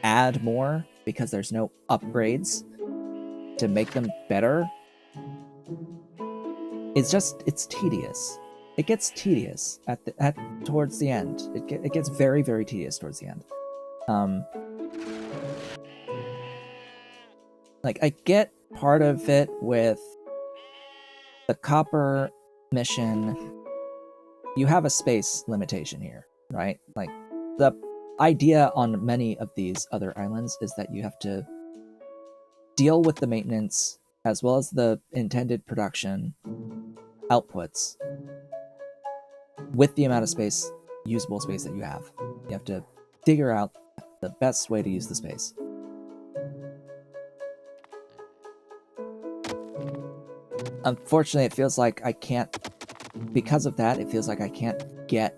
add more because there's no upgrades to make them better. It's tedious. It gets tedious towards the end. It gets very, very tedious towards the end. Like, I get part of it with the copper mission. You have a space limitation here, right? Like, the idea on many of these other islands is that you have to deal with the maintenance as well as the intended production outputs with the amount of space, usable space, that you have. You have to figure out the best way to use the space. Unfortunately, it feels like I can't because of that, it feels like I can't get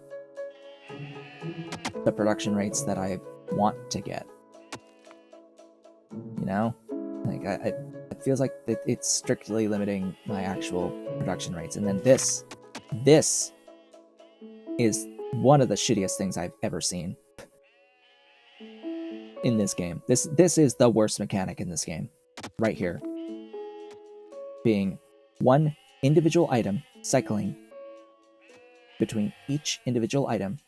the production rates that I want to get. You know? Like, it feels like it's strictly limiting my actual production rates. And then this is one of the shittiest things I've ever seen in this game. This is the worst mechanic in this game. Right here. Being one individual item cycling between each individual item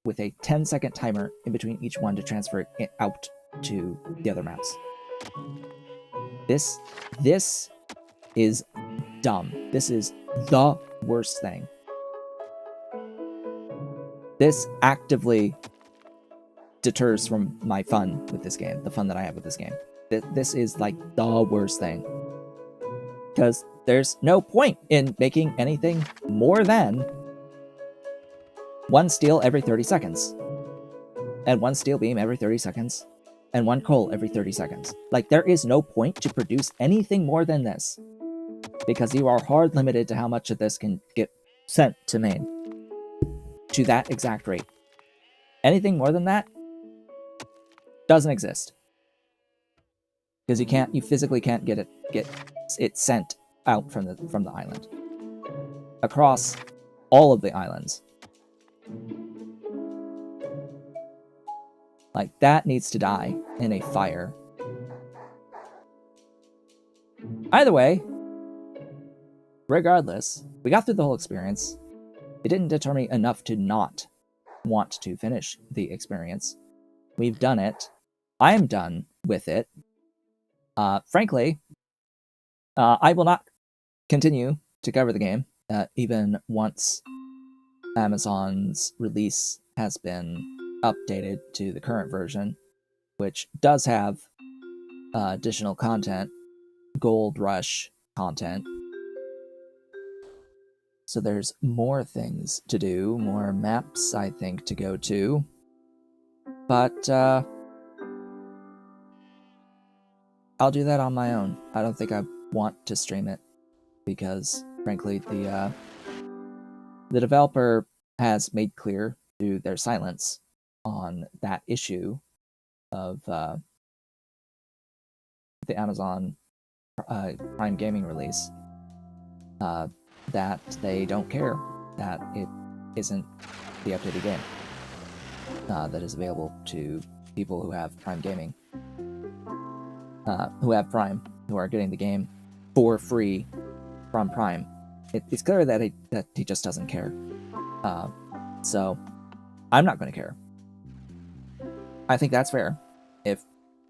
with a 10-second timer in between each one to transfer it out to the other maps. This is dumb. This is the worst thing. This actively deters from my fun with this game, the fun that I have with this game. This is like the worst thing. Because there's no point in making anything more than one steel every 30 seconds. And one steel beam every 30 seconds. And one coal every 30 seconds. Like, there is no point to produce anything more than this. Because you are hard limited to how much of this can get sent to main. To that exact rate. Anything more than that doesn't exist. Because you physically can't get it sent out from the island. Across all of the islands. Like, that needs to die in a fire. Either way, regardless, we got through the whole experience. It didn't deter me enough to not want to finish the experience. We've done it. I'm done with it. Frankly, I will not continue to cover the game, even once Amazon's release has been updated to the current version, which does have additional content, Gold Rush content. So there's more things to do, more maps, I think, to go to. But I'll do that on my own. I don't think I want to stream it because, frankly, the developer has made clear through their silence on that issue of the Amazon Prime Gaming release that they don't care that it isn't the updated game that is available to people who have Prime Gaming, who have Prime, who are getting the game for free from Prime. It's clear that he just doesn't care. So I'm not going to care. I think that's fair. If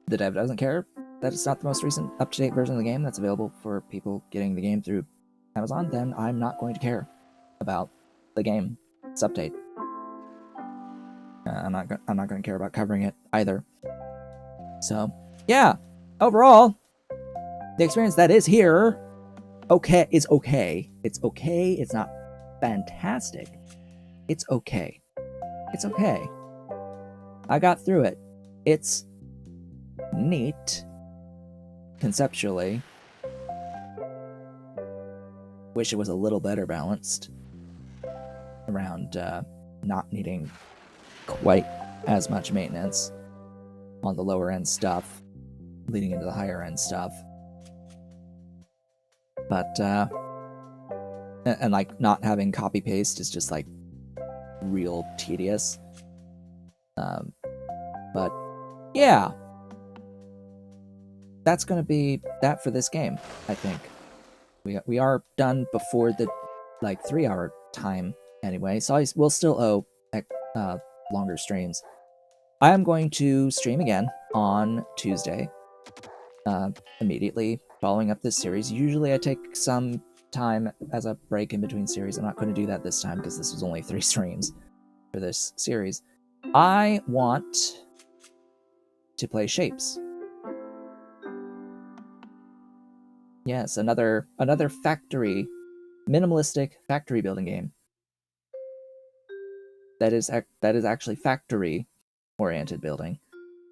the dev doesn't care that it's not the most recent up-to-date version of the game that's available for people getting the game through Amazon, then I'm not going to care about the game's update. I'm not going to care about covering it either. So yeah, overall, the experience that is here, is okay. It's okay. It's not fantastic. It's okay. It's okay. I got through it. It's neat, conceptually. Wish it was a little better balanced around not needing quite as much maintenance on the lower end stuff, leading into the higher end stuff. But and like not having copy paste is just like real tedious. But yeah, that's gonna be that for this game. I think we are done before the 3-hour time anyway, so we'll still owe longer streams. I am going to stream again on Tuesday, immediately following up this series. Usually I take some time as a break in between series. I'm not going to do that this time because this was only 3 streams for this series. I want to play Shapes. Yes, another factory, minimalistic factory building game. That is actually factory oriented building,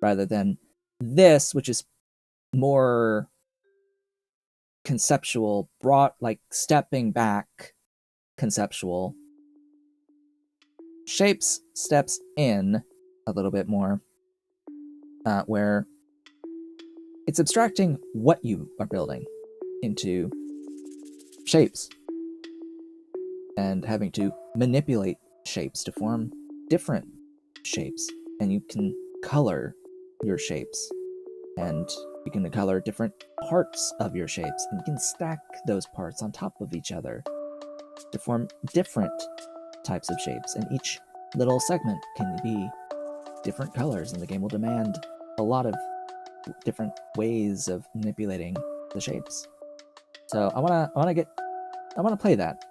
rather than this, which is more conceptual, broad, like stepping back conceptual. Shapes steps in a little bit more, where it's abstracting what you are building into shapes and having to manipulate shapes to form different shapes. And you can color your shapes, and you can color different parts of your shapes, and you can stack those parts on top of each other to form different types of shapes, and each little segment can be different colors, and the game will demand a lot of different ways of manipulating the shapes. So I wanna play that.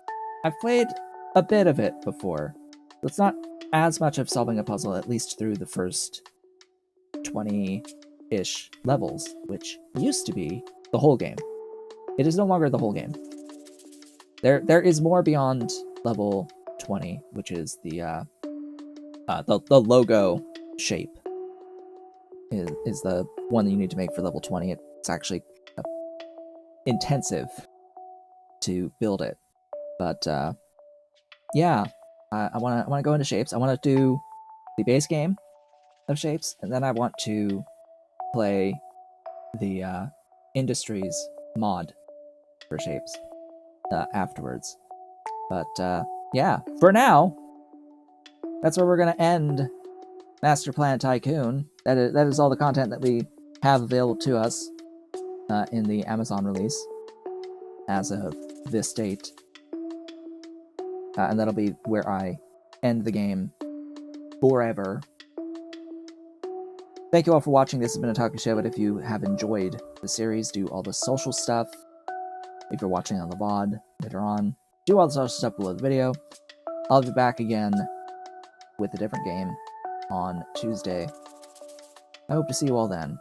I've played a bit of it before. It's not as much of solving a puzzle, at least through the first 20-ish levels, which used to be the whole game. It is no longer the whole game. There is more beyond level 20, which is the logo shape is the one that you need to make for level 20. It's actually intensive to build it, but yeah, I wanna go into shapes. I want to do the base game of shapes, and then I want to play the industries mod for shapes afterwards. But yeah, for now, that's where we're gonna end Masterplan Tycoon. That is all the content that we have available to us in the Amazon release as of this date. And that'll be where I end the game forever. Thank you all for watching. This has been a talking show, but if you have enjoyed the series, do all the social stuff. If you're watching on the VOD later on, do all the social stuff below the video. I'll be back again with a different game on Tuesday. I hope to see you all then.